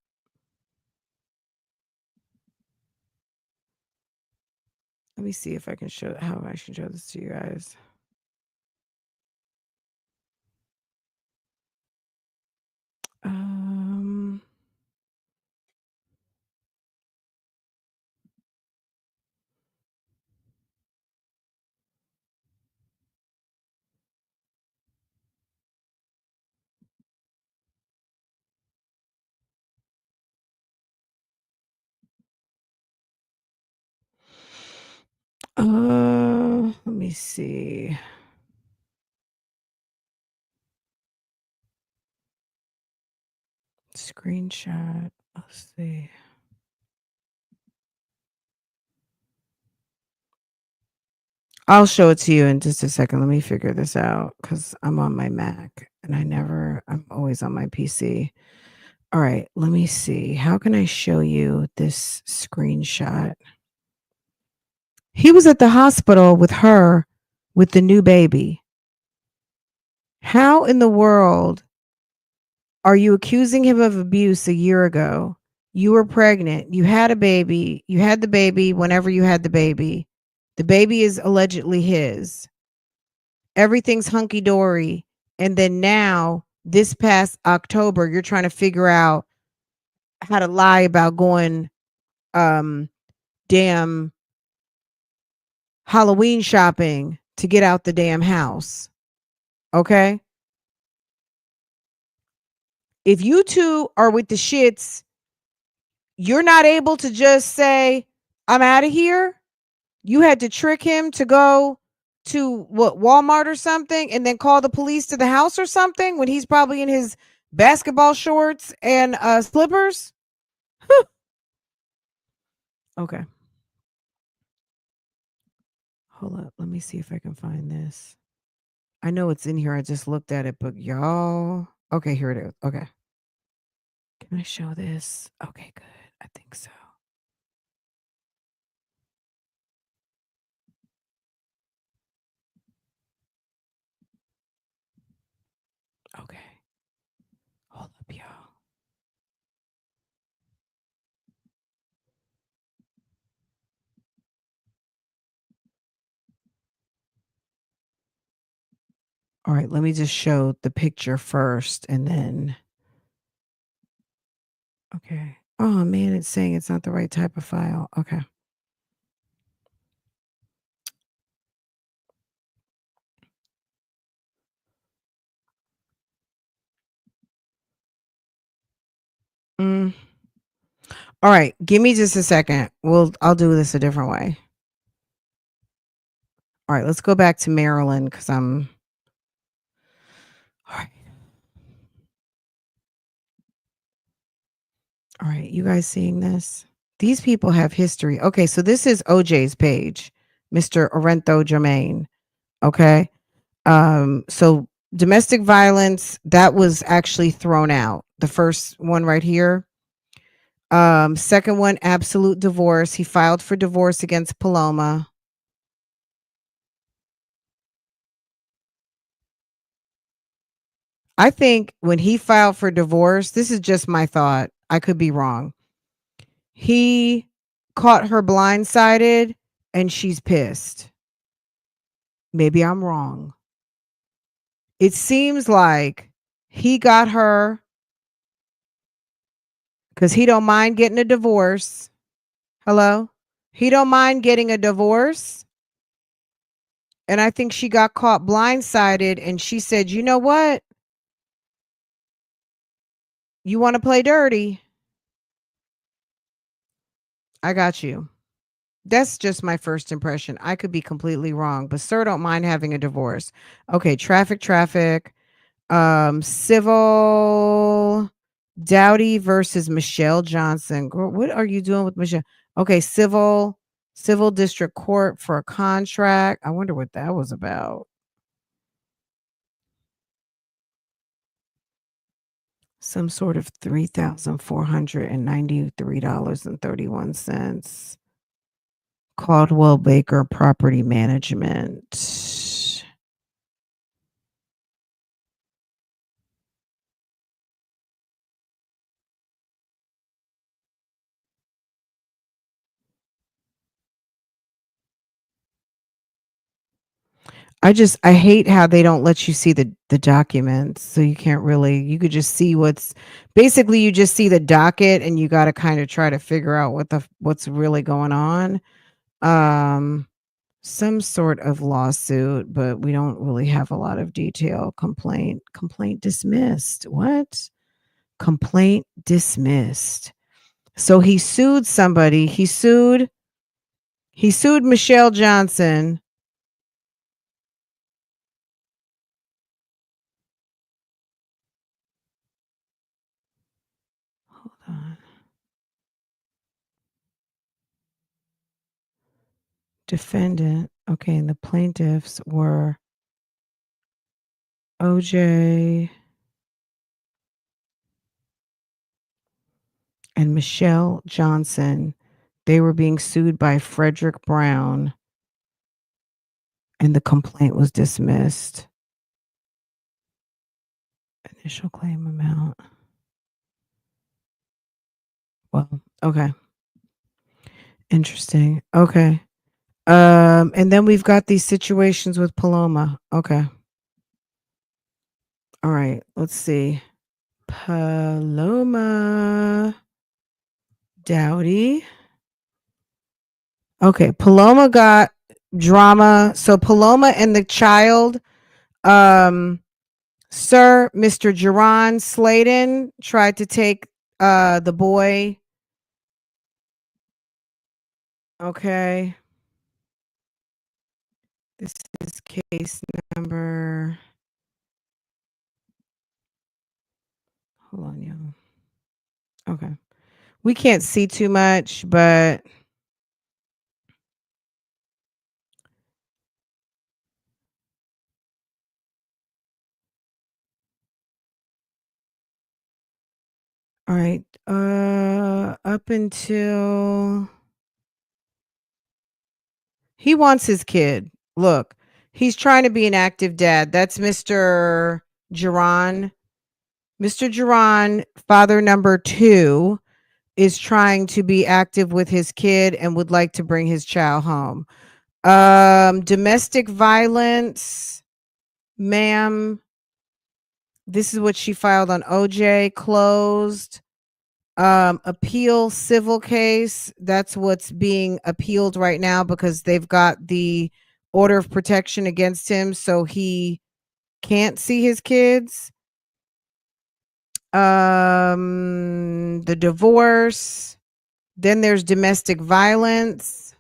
Let me see if I can show how I should show this to you guys. Let me see. Screenshot. Let's see. I'll show it to you in just a second. Let me figure this out because I'm on my Mac and I'm always on my PC. All right, let me see. How can I show you this screenshot? He was at the hospital with her with the new baby. How in the world are you accusing him of abuse a year ago? You were pregnant. You had a baby. You had the baby whenever you had the baby. The baby is allegedly his. Everything's hunky dory. And then now, this past October, you're trying to figure out how to lie about going damn Halloween shopping to get out the damn house. Okay? If you two are with the shits, you're not able to just say, I'm out of here. You had to trick him to go to what, Walmart or something, and then call the police to the house or something when he's probably in his basketball shorts and slippers. Okay. Hold up. Let me see if I can find this. I know it's in here. I just looked at it, but y'all. Okay, here it is. Okay. Can I show this? Okay, good. I think so. Okay. Hold up, y'all. All right, let me just show the picture first and then. Okay. Oh man, it's saying it's not the right type of file. Okay. Mm. All right, give me just a second. I'll do this a different way. All right, let's go back to Maryland because I'm. All right. All right, you guys seeing this? These people have history. Okay, so this is OJ's page, Mr. Orento Germain. Okay. So domestic violence, that was actually thrown out. The first one right here. Second one, absolute divorce. He filed for divorce against Paloma. I think when he filed for divorce, this is just my thought. I could be wrong. He caught her blindsided and she's pissed. Maybe I'm wrong. It seems like he got her because he don't mind getting a divorce. Hello? He don't mind getting a divorce. And I think she got caught blindsided and she said, you know what? You want to play dirty? I got you. That's just my first impression. I could be completely wrong, but sir don't mind having a divorce. Okay, traffic. Civil Dowdy versus Michelle Johnson. Girl, what are you doing with Michelle? Okay, civil district court for a contract. I wonder what that was about. Some sort of $3,493.31. Caldwell Baker Property Management. I hate how they don't let you see the documents. So you can't really, you could just see basically you just see the docket and you got to kind of try to figure out what's really going on. Some sort of lawsuit, but we don't really have a lot of detail. Complaint dismissed. What? Complaint dismissed. So he sued somebody. He sued Michelle Johnson. Hold on. Defendant. Okay, and the plaintiffs were OJ and Michelle Johnson. They were being sued by Frederick Brown, and the complaint was dismissed. Initial claim amount. Well, okay. Interesting. Okay. And then we've got these situations with Paloma. Okay. All right. Let's see. Paloma Dowdy. Okay. Paloma got drama. So Paloma and the child, Sir Mr. Jerron Sladen tried to take the boy. Okay. This is case number. Hold on, y'all. Okay. We can't see too much, but all right. Up until he wants his kid. Look, he's trying to be an active dad. That's Mr. Jerron. Mr. Jerron, father number 2, is trying to be active with his kid and would like to bring his child home. Domestic violence, ma'am. This is what she filed on OJ, closed. Appeal civil case. That's what's being appealed right now because they've got the order of protection against him, so he can't see his kids. The divorce. Then there's domestic violence.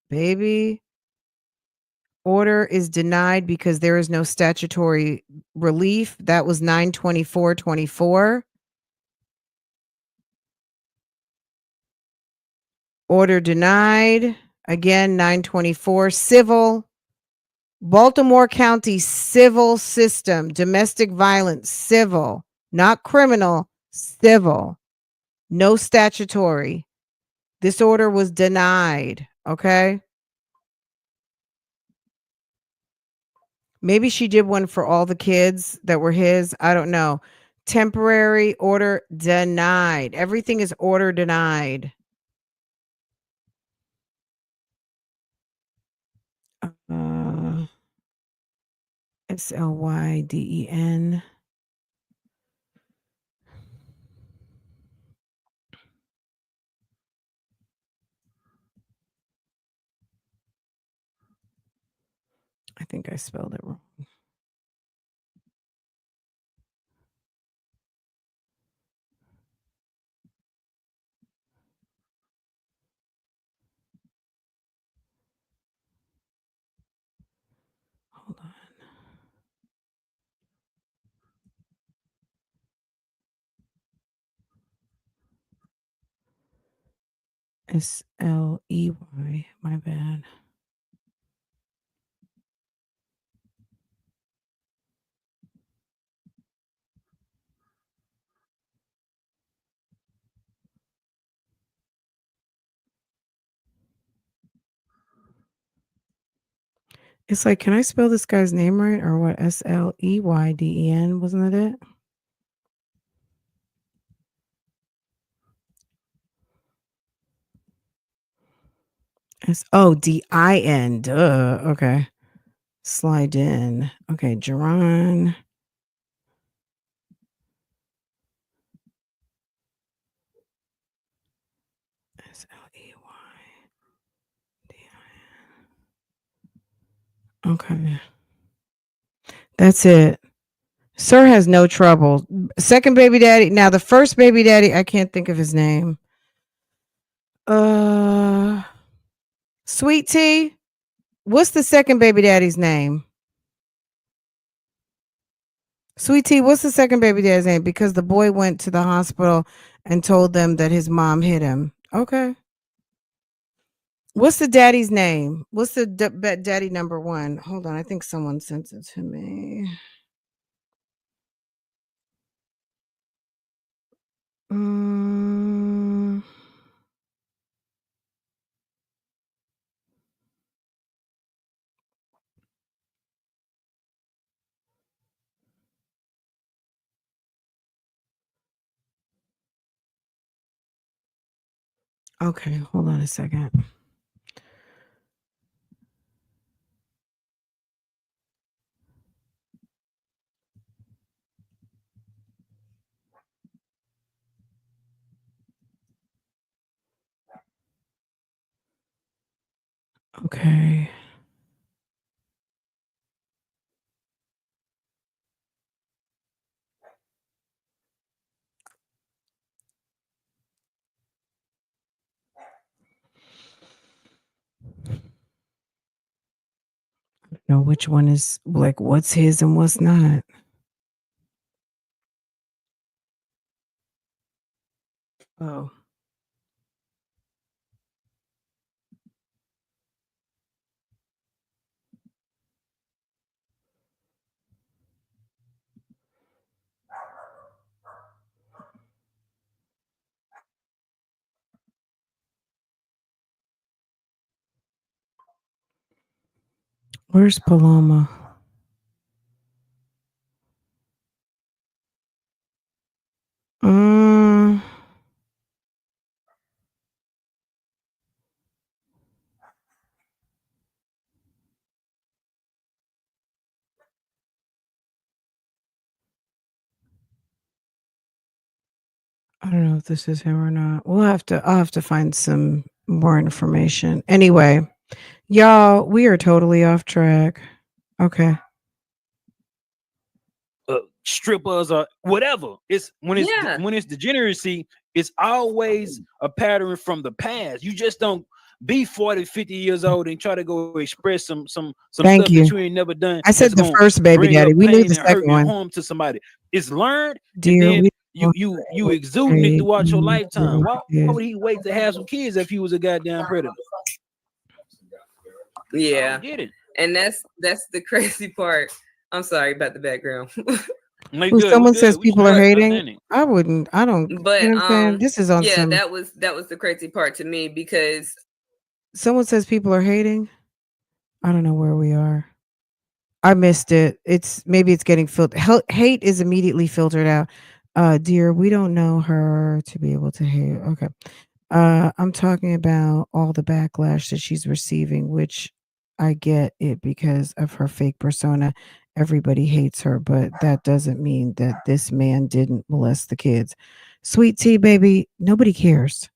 Baby. Order is denied because there is no statutory relief. That was 9/24/24. Order denied. Again, 9/24. Civil. Baltimore County civil system. Domestic violence, civil. Not criminal, civil. No statutory. This order was denied. Okay. Maybe she did one for all the kids that were his. I don't know. Temporary order denied. Everything is order denied. SLYDEN. I think I spelled it wrong. Hold on. SLEY. My bad. It's like, can I spell this guy's name right or what? SLEYDEN. Wasn't that it? DIN. Duh. Okay. Slide in. Okay. Jerron. SLEYDIN. Okay. That's it. Sir has no trouble. Second baby daddy. Now the first baby daddy, I can't think of his name. Sweet Tea. What's the second baby daddy's name? Sweet Tea, what's the second baby daddy's name? Because the boy went to the hospital and told them that his mom hit him. Okay. What's the daddy's name? What's the daddy number 1? Hold on. I think someone sent it to me. Okay, hold on a second. Okay. know which one is like what's his and what's not. Oh. Where's Paloma? Mm, I don't know if this is him or not. I'll have to find some more information. Anyway, y'all, we are totally off track. Okay. Strippers or whatever. It's Yeah. when it's degeneracy, it's always a pattern from the past. You just don't be 40, 50 years old and try to go express some Thank stuff you. that you ain't never done. I said That's the gonna first baby bring daddy. up We knew pain the and hurt second and one. harm to somebody. It's learned, and Dear, then we you exuding it throughout your lifetime. Why would he wait to have some kids if he was a goddamn predator? I Yeah. don't get it. And that's the crazy part. I'm sorry about the background. We When good. someone We says good. We people are straight. hating, Outstanding. I wouldn't. I don't. But You know what I'm saying? This is on yeah, some. that was the crazy part to me because Someone says people are hating. I don't know where we are. I missed it. Maybe it's getting filtered. Hate is immediately filtered out. Dear, we don't know her to be able to hate. Okay. I'm talking about all the backlash that she's receiving, which I get it because of her fake persona. Everybody hates her, but that doesn't mean that this man didn't molest the kids. Sweet tea, baby. Nobody cares.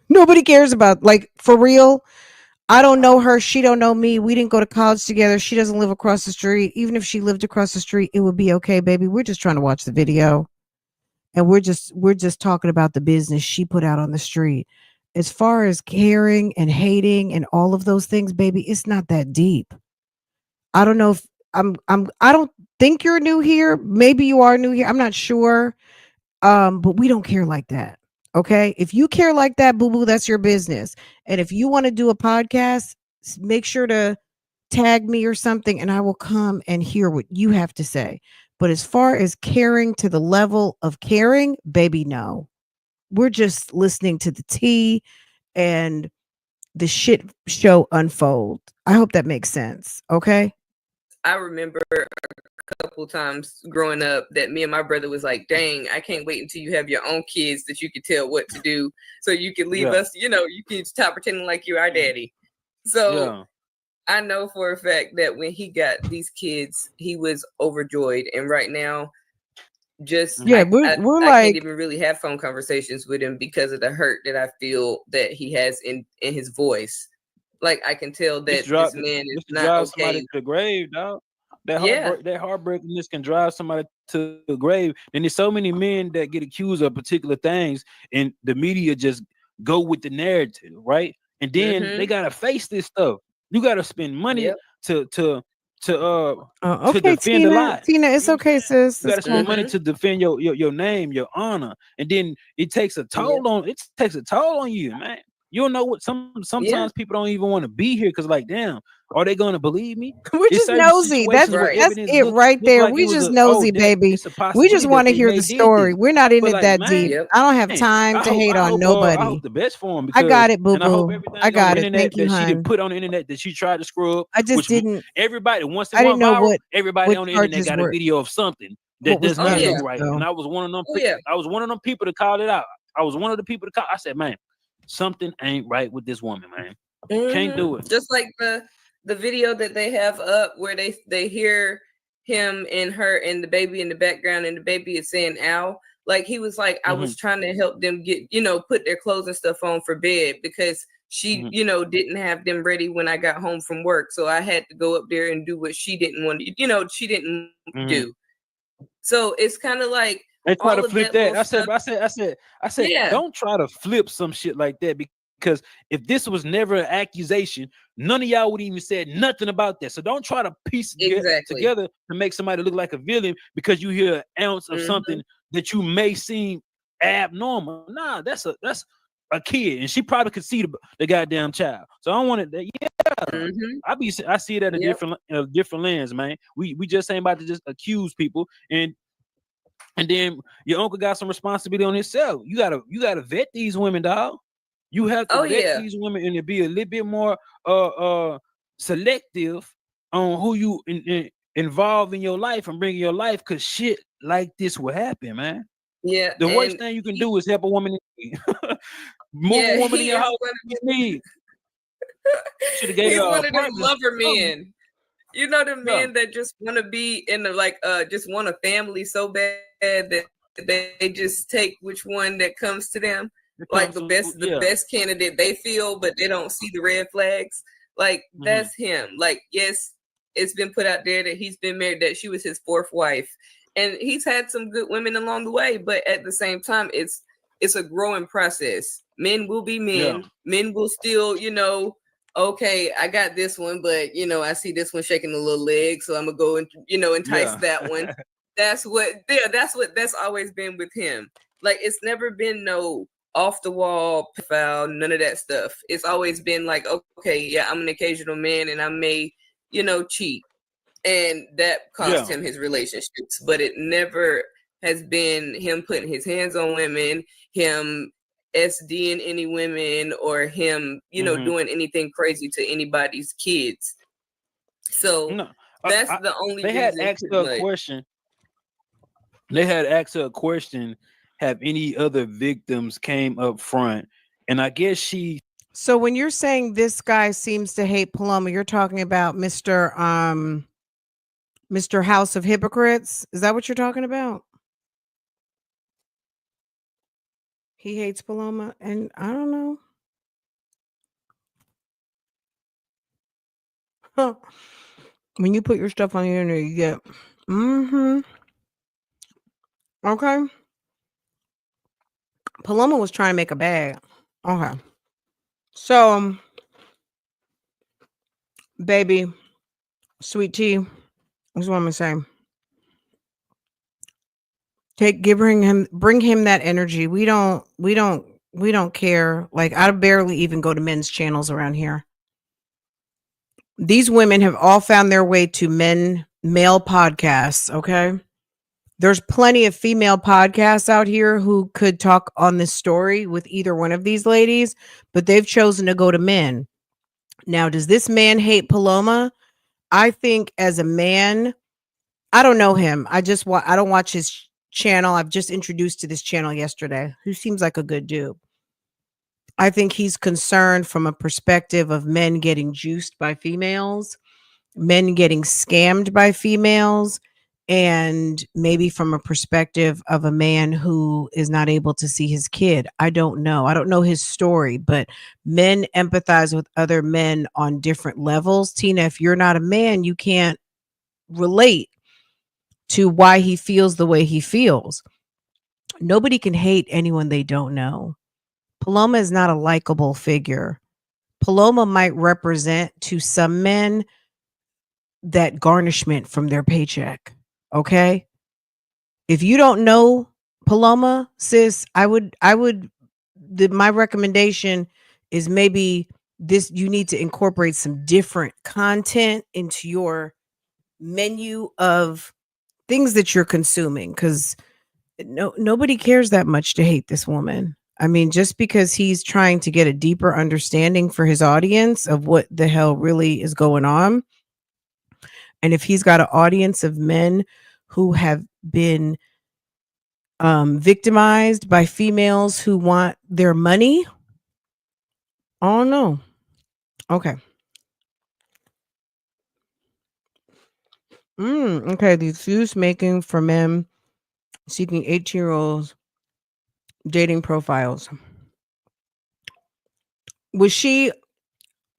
Nobody cares about, like, for real. I don't know her. She don't know me. We didn't go to college together. She doesn't live across the street. Even if she lived across the street, it would be okay, baby. We're just trying to watch the video, and we're just talking about the business she put out on the street. As far as caring and hating and all of those things, baby, it's not that deep. I don't know if I don't think you're new here. Maybe you are new here. I'm not sure. But we don't care like that. Okay? If you care like that, boo boo, that's your business. And if you want to do a podcast, make sure to tag me or something and I will come and hear what you have to say. But as far as caring to the level of caring, baby, no. We're just listening to the tea and the shit show unfold. I hope that makes sense. Okay? I remember a couple times growing up that me and my brother was like, dang, I can't wait until you have your own kids that you can tell what to do so you can leave us, you can stop pretending like you're our daddy. So I know for a fact that when he got these kids, he was overjoyed. And right now, just we're I like, can't even really have phone conversations with him because of the hurt that I feel that he has in his voice. Like I can tell that this man is not drive okay. somebody to the grave, dog. That heartbreakingness can drive somebody to the grave. And there's so many men that get accused of particular things, and the media just go with the narrative, right? And then they gotta face this stuff. You gotta spend money to okay, defend a lie. Tina, it's okay, sis. You gotta spend money to defend your name, your honor, and then it takes a toll on you, man. You don't know what sometimes people don't even want to be here because, like, damn, are they gonna believe me? We're just nosy. That's it right there. Like we just nosy, baby. We just want to hear the story. We're not in it that deep. I don't have time to hate on nobody. I hope the best for him. I got it, boo and I hope boo. everything I got on the it. internet Thank you, that she hon. didn't put on the internet that she tried to screw up. I just didn't. Everybody once I it didn't went know viral, everybody what on the internet charges got a were. video of something that What was does not charged, look right. though? And I was one of them. I was one of them people to call it out. I was one of the people to call. I said, man, something ain't right with this woman, man. Can't do it. Just like the video that they have up where they hear him and her and the baby in the background, and the baby is saying ow. Like he was like, I was trying to help them get, put their clothes and stuff on for bed because she, didn't have them ready when I got home from work. So I had to go up there and do what she didn't want to, she didn't do. So it's kind of like they try to flip that. I said, yeah. don't try to flip some shit like that because if this was never an accusation, none of y'all would even said nothing about that. So don't try to piece it Exactly. together to make somebody look like a villain because you hear an ounce of something that you may seem abnormal. Nah, that's a kid, and she probably could see the goddamn child. So I don't want it. I see it at a different lens, man. We just ain't about to just accuse people, and then your uncle got some responsibility on himself. You gotta vet these women, dog. You have to vet these women and to be a little bit more selective on who you involve in your life and bring in your life, because shit like this will happen, man. Yeah. The worst thing you can do is help a woman in need. Move a woman in your house in need. Should have gave He's her one of them apartment. lover men. You know, the men that just want to be in the just want a family so bad that they just take which one that comes to them, like the best candidate they feel, but they don't see the red flags. Like that's him. Like, yes, it's been put out there that he's been married, that she was his fourth wife, and he's had some good women along the way. But at the same time, it's a growing process. Men will be men. Men will still, okay, I got this one, but I see this one shaking a little leg, so I'm gonna go and entice that one. That's always been with him. Like, it's never been no off the wall profile, none of that stuff. It's always been like, okay, yeah, I'm an occasional man and I may, cheat. And that cost him his relationships, but it never has been him putting his hands on women, him SDing any women, or him, doing anything crazy to anybody's kids. So that's the only they reason. Had asked her a question. They had asked her a question. Have any other victims came up front? And I guess she. So when you're saying this guy seems to hate Paloma, you're talking about Mr. House of Hypocrites. Is that what you're talking about? He hates Paloma, and I don't know. Huh. When you put your stuff on the internet, you get okay. Paloma was trying to make a bag. Okay. So, baby, sweet tea, is what I'm gonna say. Bring him that energy. We don't care. Like, I barely even go to men's channels around here. These women have all found their way to male podcasts. Okay. There's plenty of female podcasts out here who could talk on this story with either one of these ladies, but they've chosen to go to men. Now, does this man hate Paloma? I think as a man, I don't know him. I don't watch his channel. I've just introduced to this channel yesterday, who seems like a good dude. I think he's concerned from a perspective of men getting juiced by females, men getting scammed by females, and maybe from a perspective of a man who is not able to see his kid. I don't know. I don't know his story, but men empathize with other men on different levels. Tina, if you're not a man, you can't relate to why he feels the way he feels. Nobody can hate anyone they don't know. Paloma is not a likable figure. Paloma might represent to some men that garnishment from their paycheck. Okay. If you don't know Paloma, sis, my recommendation is maybe you need to incorporate some different content into your menu of things that you're consuming, because nobody cares that much to hate this woman. I mean, just because he's trying to get a deeper understanding for his audience of what the hell really is going on. And if he's got an audience of men who have been victimized by females who want their money, I don't know. Okay. Okay, the excuse making for men seeking 18-year-olds dating profiles.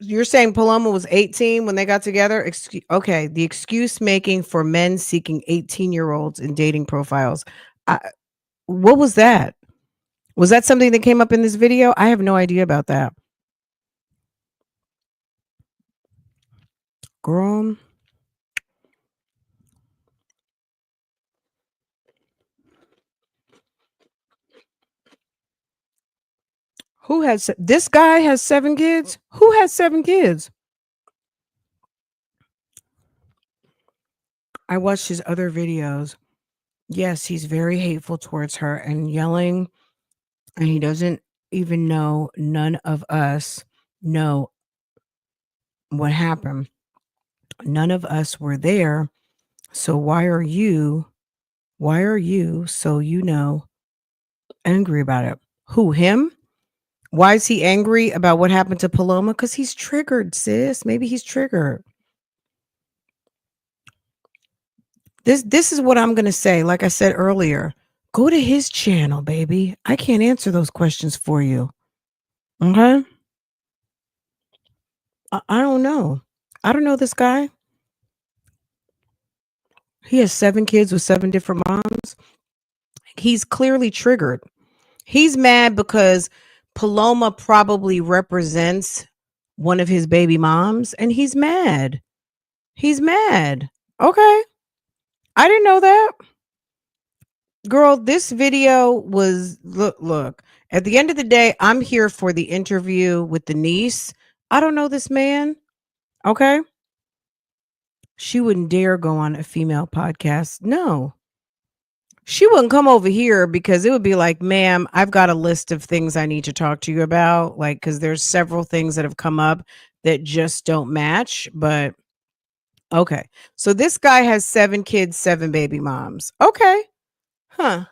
You're saying Paloma was 18 when they got together? Okay, the excuse making for men seeking 18-year-olds in dating profiles. What was that? Was that something that came up in this video? I have no idea about that. Girl. Who has this guy has 7 kids? Who has 7 kids? I watched his other videos. Yes, he's very hateful towards her and yelling, and he doesn't even know none of us know what happened. None of us were there. So why are you, so you know, angry about it? Who, him? Why is he angry about what happened to Paloma? Because he's triggered, sis. Maybe he's triggered. This is what I'm gonna say. Like I said earlier, go to his channel, baby. I can't answer those questions for you. Okay. I don't know. I don't know this guy. He has 7 kids with 7 different moms. He's clearly triggered. He's mad because Paloma probably represents one of his baby moms, and he's mad. He's mad. Okay. I didn't know that. Girl, this video was look. At the end of the day, I'm here for the interview with the niece. I don't know this man. Okay. She wouldn't dare go on a female podcast. No. She wouldn't come over here because it would be like, ma'am, I've got a list of things I need to talk to you about. Like, because there's several things that have come up that just don't match. But okay. So this guy has 7 kids, 7 baby moms. Okay. Huh.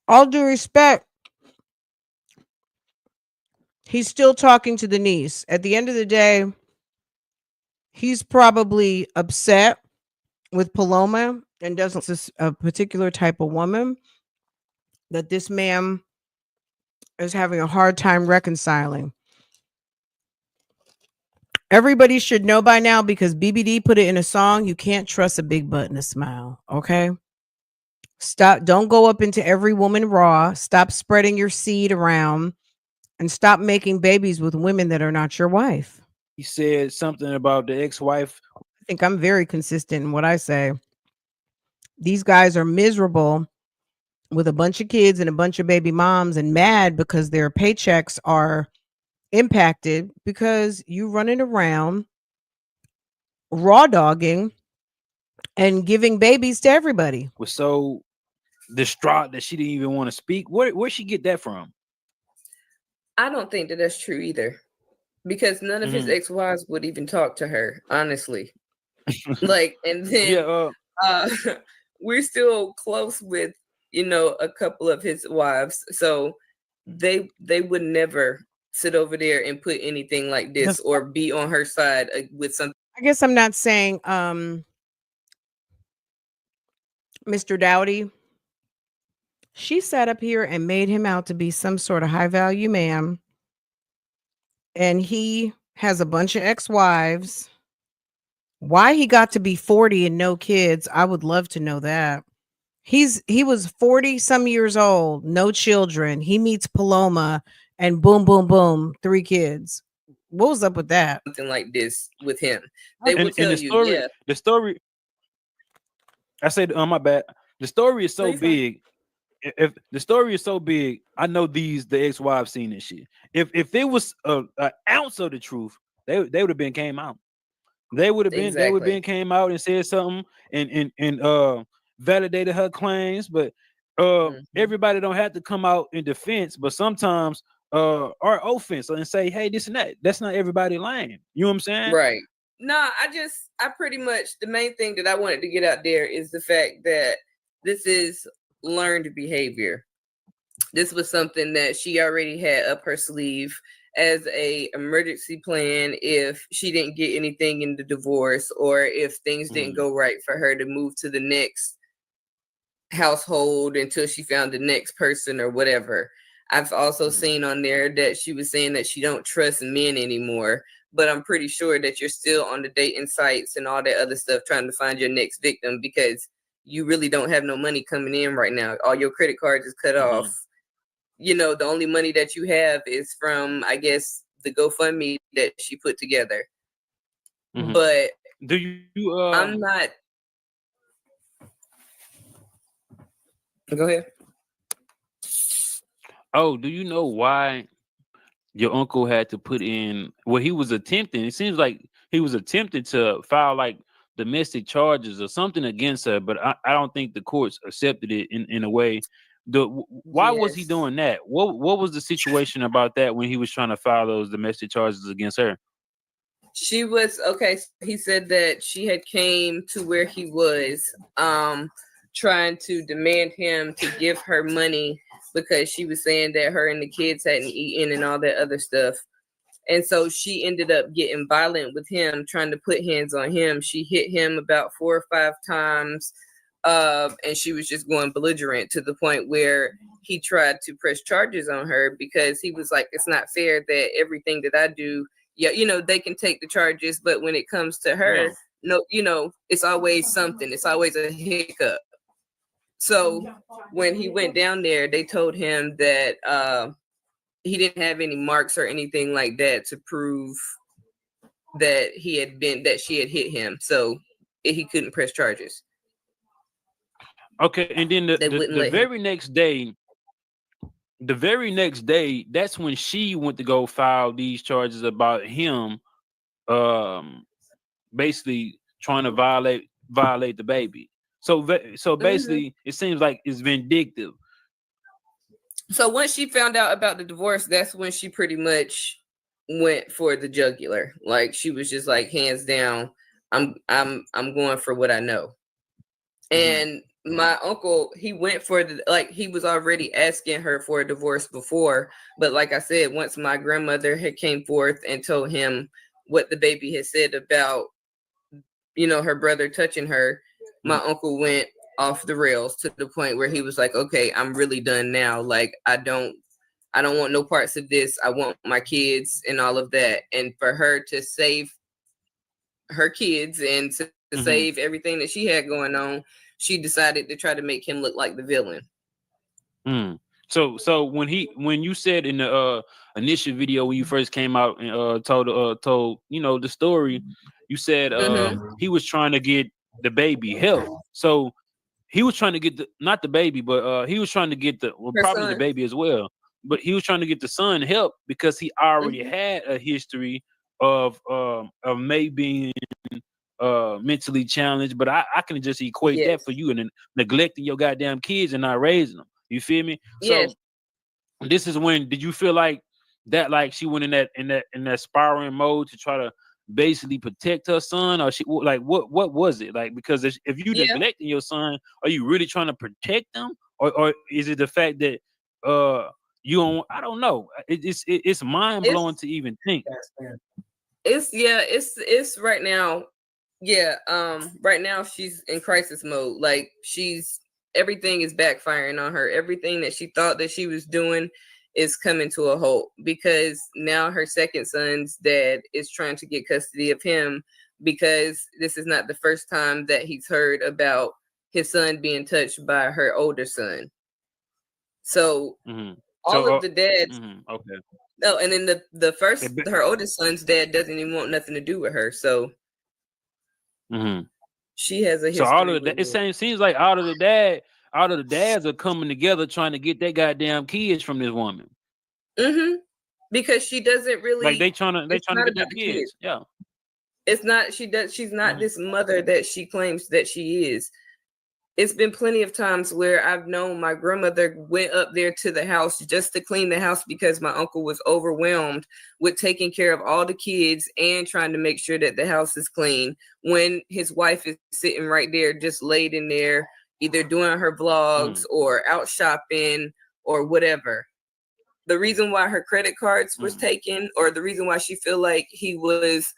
All due respect, he's still talking to the niece. At the end of the day, he's probably upset with Paloma and doesn't a particular type of woman that this man is having a hard time reconciling. Everybody should know by now because BBD put it in a song. You can't trust a big butt and a smile. Okay. Stop. Don't go up into every woman raw. Stop spreading your seed around and stop making babies with women that are not your wife. He said something about the ex-wife. I think I'm very consistent in what I say. These guys are miserable with a bunch of kids and a bunch of baby moms and mad because their paychecks are impacted because you running around raw dogging and giving babies to everybody. Was so distraught that she didn't even want to speak. Where'd she get that from? I don't think that that's true either, because none of his ex-wives would even talk to her, honestly. Like, and then we're still close with, you know, a couple of his wives, so they would never sit over there and put anything like this or be on her side with something. I guess I'm not saying Mr. Dowdy. She sat up here and made him out to be some sort of high value man. And he has a bunch of ex-wives. Why he got to be 40 and no kids, I would love to know that. He was 40 some years old, no children. He meets Paloma and boom, boom, boom, 3 kids. What was up with that? Something like this with him. They will tell you, the story. I said, my bad. The story is so big. If the story is so big, I know the ex-wives seen this shit. If it was an ounce of the truth, they would have been came out. They would have been came out and said something and validated her claims. But everybody don't have to come out in defense, but sometimes or offense and say, hey, this and that. That's not everybody lying. You know what I'm saying? Right. No, I pretty much, the main thing that I wanted to get out there is the fact that this is learned behavior. This was something that she already had up her sleeve as a emergency plan if she didn't get anything in the divorce, or if things didn't go right for her to move to the next household until she found the next person or whatever. I've also seen on there that she was saying that she don't trust men anymore, but I'm pretty sure that you're still on the dating sites and all that other stuff trying to find your next victim, because you really don't have no money coming in right now. All your credit cards is cut off. You know, the only money that you have is from, I guess, the GoFundMe that she put together. Mhm. But Do you I'm not. Go ahead. oh, do you know why your uncle had to put in, well, he was attempting, it seems like he was attempting to file like domestic charges or something against her, but I don't think the courts accepted it in a way. Why was he Yes. doing that? What was the situation about that when he was trying to file those domestic charges against her? She was okay. He said that she had came to where he was, trying to demand him to give her money because she was saying that her and the kids hadn't eaten and all that other stuff. And so she ended up getting violent with him, trying to put hands on him. She hit him about 4 or 5 times, and she was just going belligerent to the point where he tried to press charges on her because he was like, it's not fair that everything that I do, yeah, they can take the charges, but when it comes to her, Yeah. no, it's always something. It's always a hiccup. So when he went down there, they told him that he didn't have any marks or anything like that to prove that she had hit him, so he couldn't press charges. Okay, and then They wouldn't let him. the very next day, that's when she went to go file these charges about him, um, basically trying to violate the baby. So basically, it seems like it's vindictive. So once she found out about the divorce, that's when she pretty much went for the jugular. Like she was just like, hands down, I'm going for what I know. And my uncle, he went for he was already asking her for a divorce before, but like I said, once my grandmother had came forth and told him what the baby had said about her brother touching her, my uncle went off the rails to the point where he was like, okay, I'm really done now. Like I don't want no parts of this. I want my kids and all of that. And for her to save her kids and to save everything that she had going on, she decided to try to make him look like the villain. So when you said in the initial video when you first came out and told the story, you said he was trying to get the baby help. So he was trying to get not the baby, but he was trying to get probably the baby as well. But he was trying to get the son help because he already had a history of May being mentally challenged. But I can just equate that for you and then neglecting your goddamn kids and not raising them. You feel me? Yes. So this is when did you feel like that, like she went in that spiraling mode to try to basically protect her son, or she like what was it like? Because if you neglecting your son, are you really trying to protect them, or is it the fact that you don't? I don't know. It's mind blowing to even think. It's right now. Yeah. Right now she's in crisis mode. Like everything is backfiring on her. Everything that she thought that she was doing is coming to a halt because now her second son's dad is trying to get custody of him because this is not the first time that he's heard about his son being touched by her older son. So all of the dads. Okay. No, and then her oldest son's dad doesn't even want nothing to do with her. So she has a history. So all of the seems like all of the dads are coming together trying to get their goddamn kids from this woman. Because she doesn't really like they trying to get their kids. Yeah. It's not she's not this mother that she claims that she is. It's been plenty of times where I've known my grandmother went up there to the house just to clean the house because my uncle was overwhelmed with taking care of all the kids and trying to make sure that the house is clean when his wife is sitting right there just laid in there either doing her vlogs or out shopping or whatever. The reason why her credit cards was taken, or the reason why she feel like he was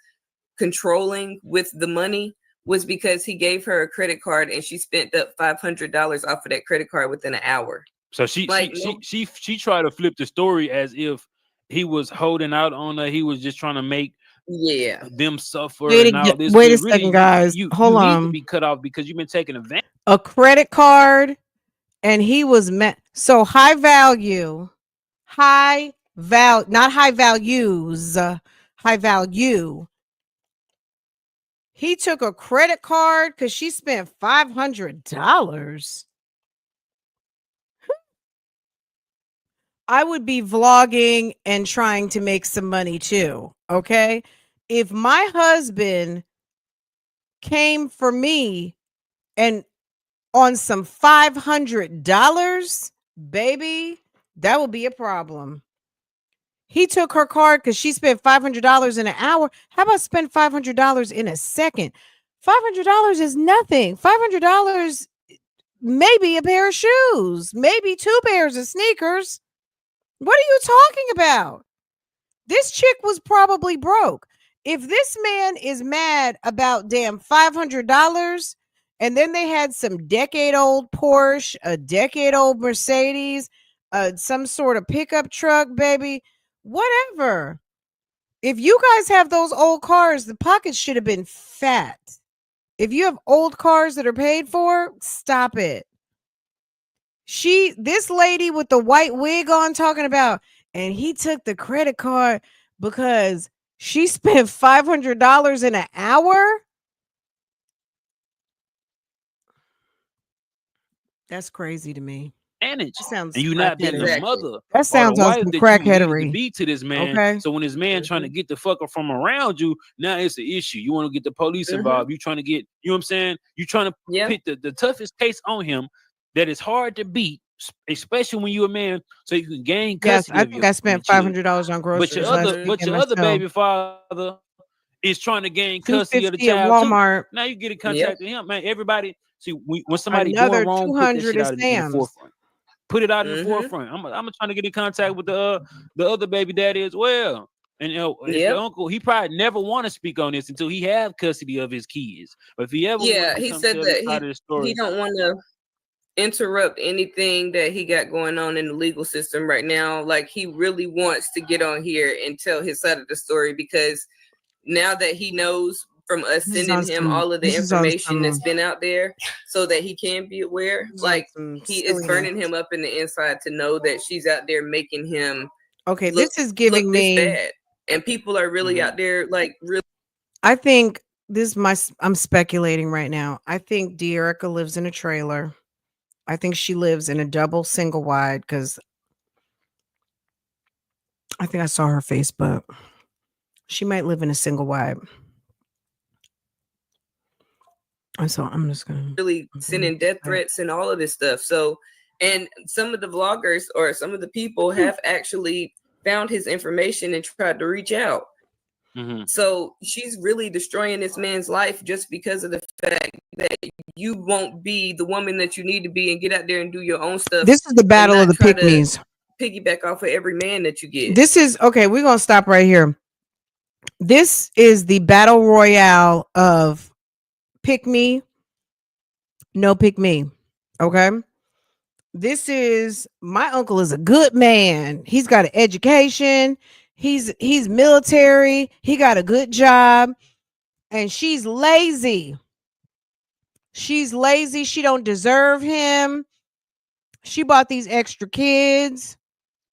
controlling with the money, was because he gave her a credit card and she spent up $500 off of that credit card within an hour. So she tried to flip the story as if he was holding out on her. He was just trying to make them suffer. Wait a second, guys. Hold on. You need to be cut off because you've been taking advantage. A credit card, and he was so high not high values, high value. He took a credit card because she spent $500. I would be vlogging and trying to make some money too. Okay. If my husband came for me and on some $500, baby, that would be a problem. He took her card because she spent $500 in an hour. How about spend $500 in a second? $500 is nothing. $500, maybe a pair of shoes, maybe 2 pairs of sneakers. What are you talking about? This chick was probably broke. If this man is mad about damn $500 and then they had some decade-old Porsche, a decade-old Mercedes, some sort of pickup truck, baby, whatever. If you guys have those old cars, the pockets should have been fat. If you have old cars that are paid for, stop it. This lady with the white wig on talking about, and he took the credit card because she spent $500 in an hour. That's crazy to me. Manage. That sounds And you not being the Exactly. mother That or sounds the like wife some that you needed to crackheadery. be to this man. Okay. So when this man trying to get the fucker from around you, now it's an issue. You want to get the police involved. You trying to get, you know what I'm saying? You trying to put the toughest case on him that is hard to beat, especially when you're a man, so you can gain custody. Yes, I think I spent $500 on groceries. But your other baby father is trying to gain custody of the $250 at child too. Walmart. Now you get in contact with him, man. Everybody, see, when somebody Another doing wrong, put that shit $200 out at in the Sam's. forefront. Put it out in the forefront. I'm trying to get in contact with the other baby daddy as well. And the uncle, he probably never want to speak on this until he have custody of his kids. But if he ever he said that he don't want to interrupt anything that he got going on in the legal system right now. Like, he really wants to get on here and tell his side of the story, because now that he knows from us sending him all of the information that's been out there so that he can be aware, like, he is burning him up in the inside to know that she's out there making him this is giving me bad. And people are really out there, like, really. I think I'm speculating right now. I think De'Erica lives in a trailer. I think she lives in a double single wide, because I think I saw her Facebook. She might live in a single wide. And so I'm just gonna really sending death threats and all of this stuff. So, and some of the vloggers or some of the people have actually found his information and tried to reach out. So she's really destroying this man's life just because of the fact that you won't be the woman that you need to be and get out there and do your own stuff. This is the battle of the pick-me's. Piggyback off of every man that you get. This is okay. We're gonna stop right here. This is the battle royale of pick me, no pick me. Okay. This is, my uncle is a good man. He's got an education. He's military. He got a good job. And she's lazy. She's lazy. She don't deserve him. She bought these extra kids.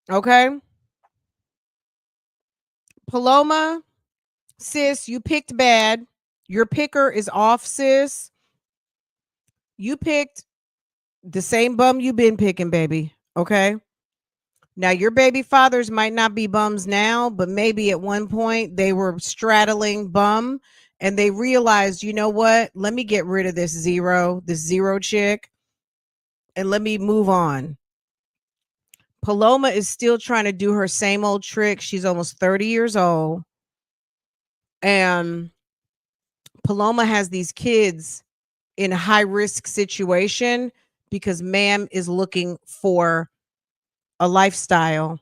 Okay. Paloma, sis, you picked bad. Your picker is off, sis. You picked the same bum you've been picking, baby. Okay. Now, your baby fathers might not be bums now, but maybe at one point they were straddling bum and they realized, you know what? Let me get rid of this zero chick, and let me move on. Paloma is still trying to do her same old trick. She's almost 30 years old. And Paloma has these kids in a high risk situation because ma'am is looking for a lifestyle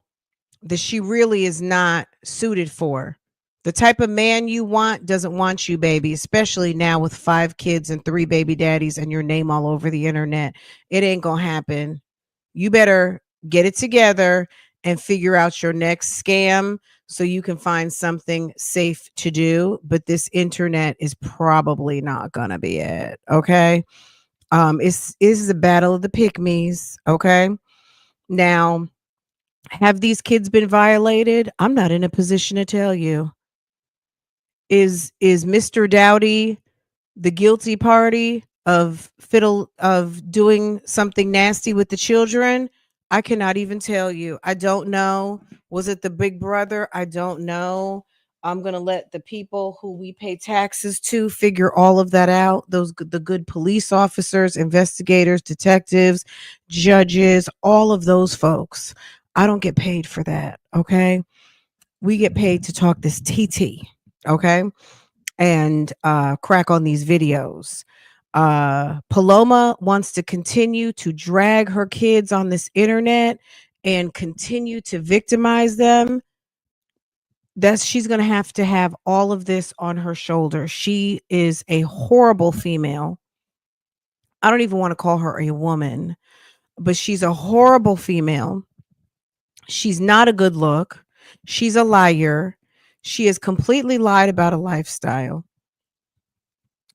that she really is not suited for. The type of man you want doesn't want you, baby, especially now with 5 kids and 3 baby daddies and your name all over the internet. It ain't gonna happen. You better get it together and figure out your next scam so you can find something safe to do. But this internet is probably not gonna be it. Okay. It's the battle of the pick-me's. Okay. Now, Have these kids been violated? I'm not in a position to tell you. Is Mr. Dowdy the guilty party of doing something nasty with the children? I cannot even tell you. I don't know. Was it the big brother? I don't know. I'm going to let the people who we pay taxes to figure all of that out. The good police officers, investigators, detectives, judges, all of those folks. I don't get paid for that, okay? We get paid to talk this TT, okay? And crack on these videos. Paloma wants to continue to drag her kids on this internet and continue to victimize them. She's going to have all of this on her shoulders. She is a horrible female. I don't even want to call her a woman, but she's a horrible female. She's not a good look. She's a liar. She has completely lied about a lifestyle.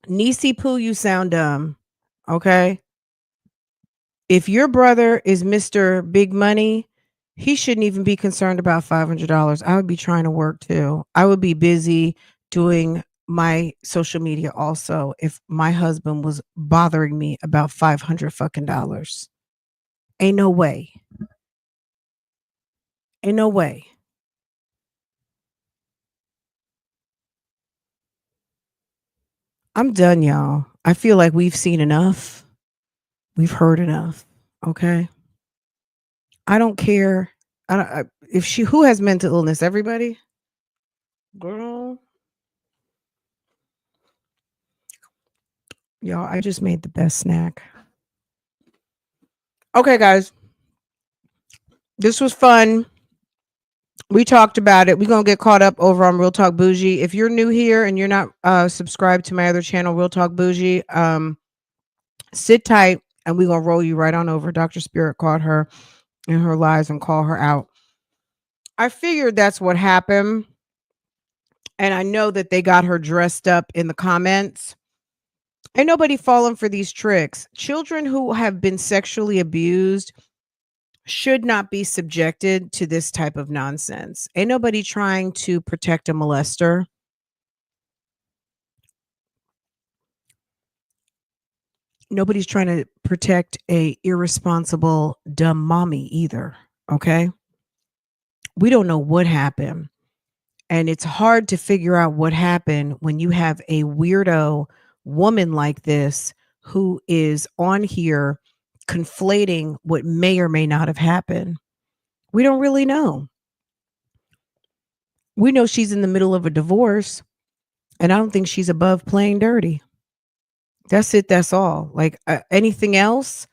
Niecy Poo, you sound dumb. Okay. If your brother is Mr. Big Money, he shouldn't even be concerned about $500. I would be trying to work too. I would be busy doing my social media also if my husband was bothering me about 500 fucking dollars. Ain't no way. Ain't no way. I'm done, y'all. I feel like we've seen enough. We've heard enough. Okay. I don't care. If who has mental illness? Everybody? Girl. Y'all, I just made the best snack. Okay, guys. This was fun. We talked about it. We're going to get caught up over on Real Talk Bougie. If you're new here and you're not subscribed to my other channel, Real Talk Bougie, sit tight and we're going to roll you right on over. Dr. Spirit caught her in her lies and call her out. I figured that's what happened. And I know that they got her dressed up in the comments. Ain't nobody falling for these tricks. Children who have been sexually abused should not be subjected to this type of nonsense. Ain't nobody trying to protect a molester. Nobody's trying to protect a irresponsible, dumb mommy either. Okay. We don't know what happened. And it's hard to figure out what happened when you have a weirdo woman like this who is on here conflating what may or may not have happened. We don't really know. We know she's in the middle of a divorce, and I don't think she's above playing dirty. That's it. That's all. Like anything else,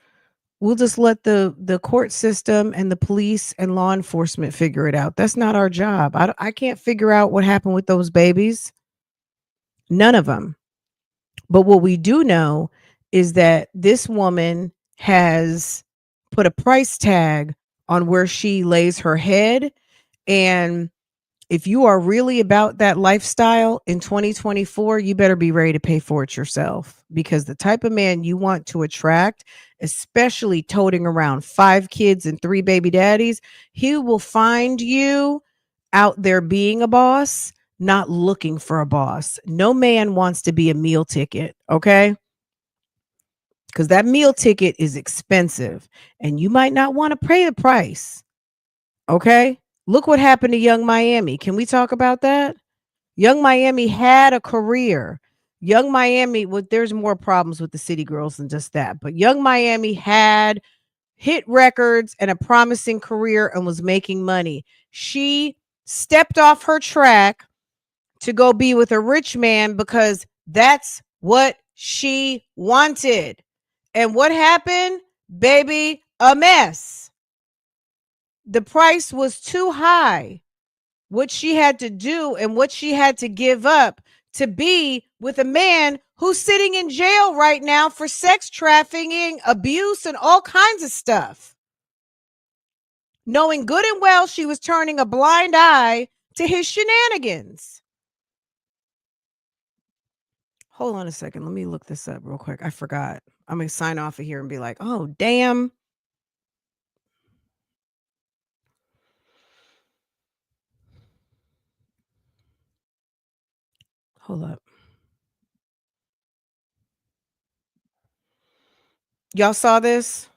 we'll just let the court system and the police and law enforcement figure it out. That's not our job. I can't figure out what happened with those babies. None of them. But what we do know is that this woman has put a price tag on where she lays her head. And if you are really about that lifestyle in 2024, you better be ready to pay for it yourself, because the type of man you want to attract, especially toting around 5 kids and 3 baby daddies, he will find you out there being a boss, not looking for a boss. No man wants to be a meal ticket, okay? Because that meal ticket is expensive and you might not want to pay the price, okay? Look what happened to Young Miami. Can we talk about that? Young Miami had a career. Young Miami, well, there's more problems with the city girls than just that. But Young Miami had hit records and a promising career and was making money. She stepped off her track to go be with a rich man because that's what she wanted. And what happened? Baby, a mess. The price was too high. What she had to do and what she had to give up to be with a man who's sitting in jail right now for sex trafficking, abuse, and all kinds of stuff. Knowing good and well she was turning a blind eye to his shenanigans. Hold on a second. Let me look this up real quick. I forgot. I'm going to sign off of here and be like, oh, damn. Hold up. Y'all saw this?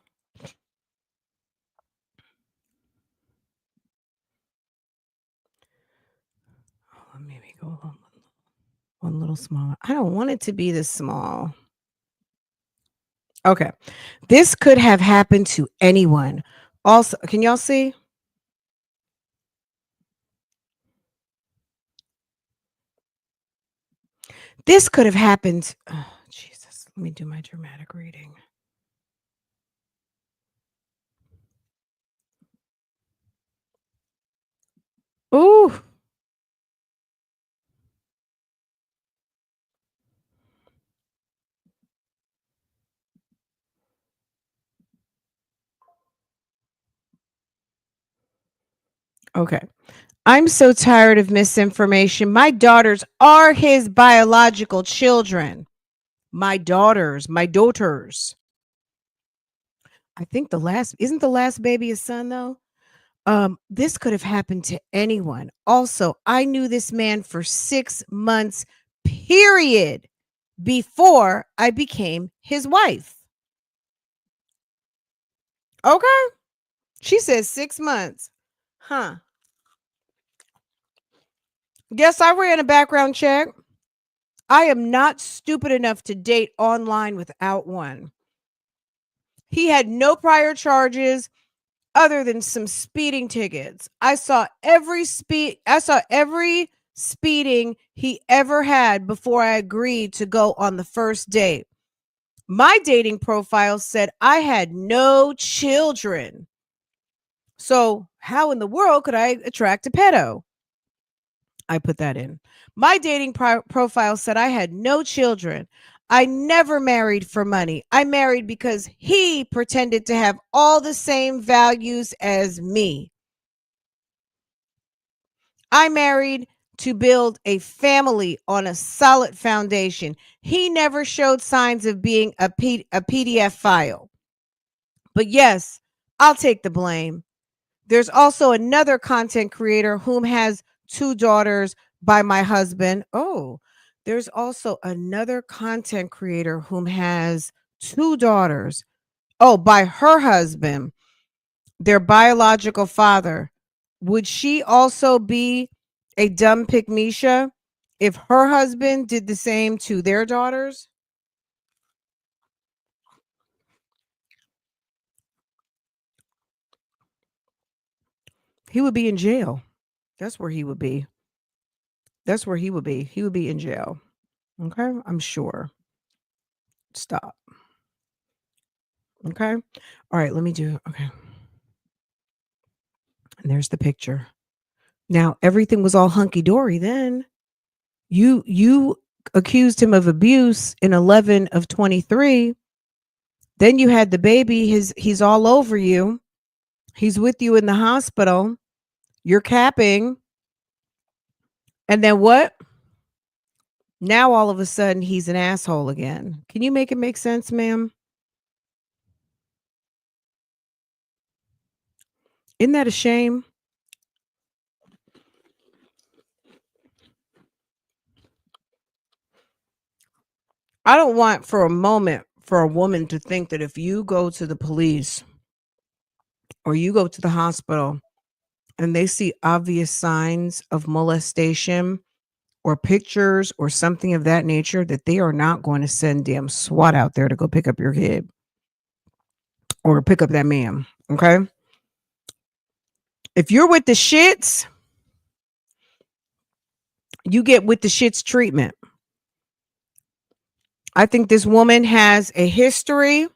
Let me go one little smaller. I don't want it to be this small. Okay. This could have happened to anyone. Also, can y'all see? This could have happened. Oh, Jesus. Let me do my dramatic reading. Ooh. Okay. I'm so tired of misinformation. My daughters are his biological children. My daughters. I think isn't the last baby his son though? This could have happened to anyone. Also, I knew this man for 6 months, period, before I became his wife. Okay. She says 6 months. Huh. Yes, I ran a background check. I am not stupid enough to date online without one. He had no prior charges other than some speeding tickets. I saw every speeding he ever had before I agreed to go on the first date. My dating profile said I had no children. So, how in the world could I attract a pedo? I put that in. My dating profile said I had no children. I never married for money. I married because he pretended to have all the same values as me. I married to build a family on a solid foundation. He never showed signs of being a PDF file. But yes, I'll take the blame. There's also another content creator whom has 2 daughters by my husband. Oh, there's also another content creator whom has 2 daughters. Oh, by her husband, their biological father. Would she also be a dumb pygmisha if her husband did the same to their daughters? He would be in jail. That's where he would be. That's where he would be. He would be in jail. Okay, I'm sure. Stop. Okay. All right, let me do. Okay. And there's the picture. Now, everything was all hunky dory then. You accused him of abuse in 11 of 23. Then you had the baby, he's all over you. He's with you in the hospital. You're capping. And then what? Now all of a sudden he's an asshole again. Can you make it make sense, ma'am? Isn't that a shame? I don't want for a moment for a woman to think that if you go to the police or you go to the hospital and they see obvious signs of molestation or pictures or something of that nature, that they are not going to send damn SWAT out there to go pick up your kid or pick up that man. Okay. If you're with the shits, you get with the shits treatment. I think this woman has a history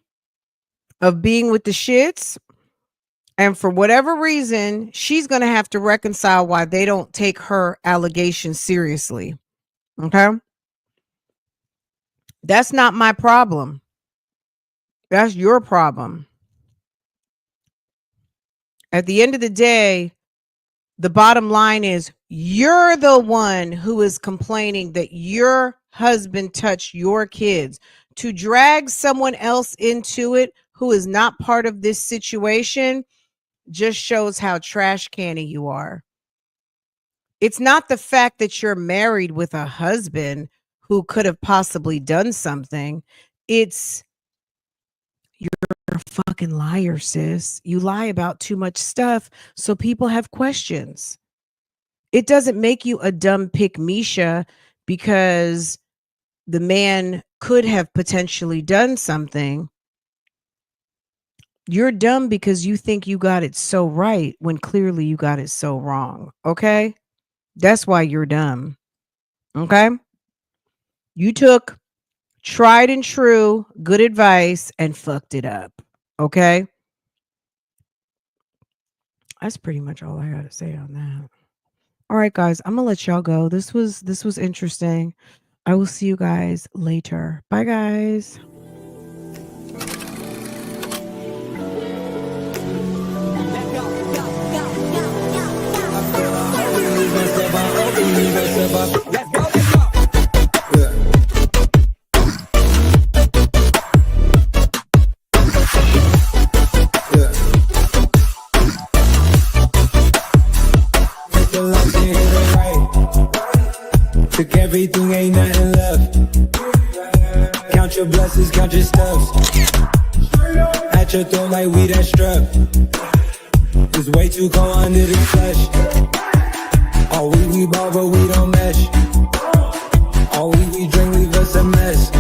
of being with the shits. And for whatever reason, she's going to have to reconcile why they don't take her allegations seriously. Okay. That's not my problem. That's your problem. At the end of the day, the bottom line is you're the one who is complaining that your husband touched your kids. To drag someone else into it who is not part of this situation just shows how trash canny you are. It's not the fact that you're married with a husband who could have possibly done something. It's you're a fucking liar, sis. You lie about too much stuff, so people have questions. It doesn't make you a dumb pick Misha because the man could have potentially done something. You're dumb because you think you got it so right when clearly you got it so wrong. Okay? That's why you're dumb. Okay? You took tried and true good advice and fucked it up. Okay? That's pretty much all I got to say on that. All right, guys, I'm gonna let y'all go. This was interesting. I will see you guys later. Bye, guys. Took everything, ain't nothing left. Count your blessings, count your stuff. At your throat like we that strap. It's way too cold under the flesh. All we ball, but we don't mesh. All we drink leave us a mess.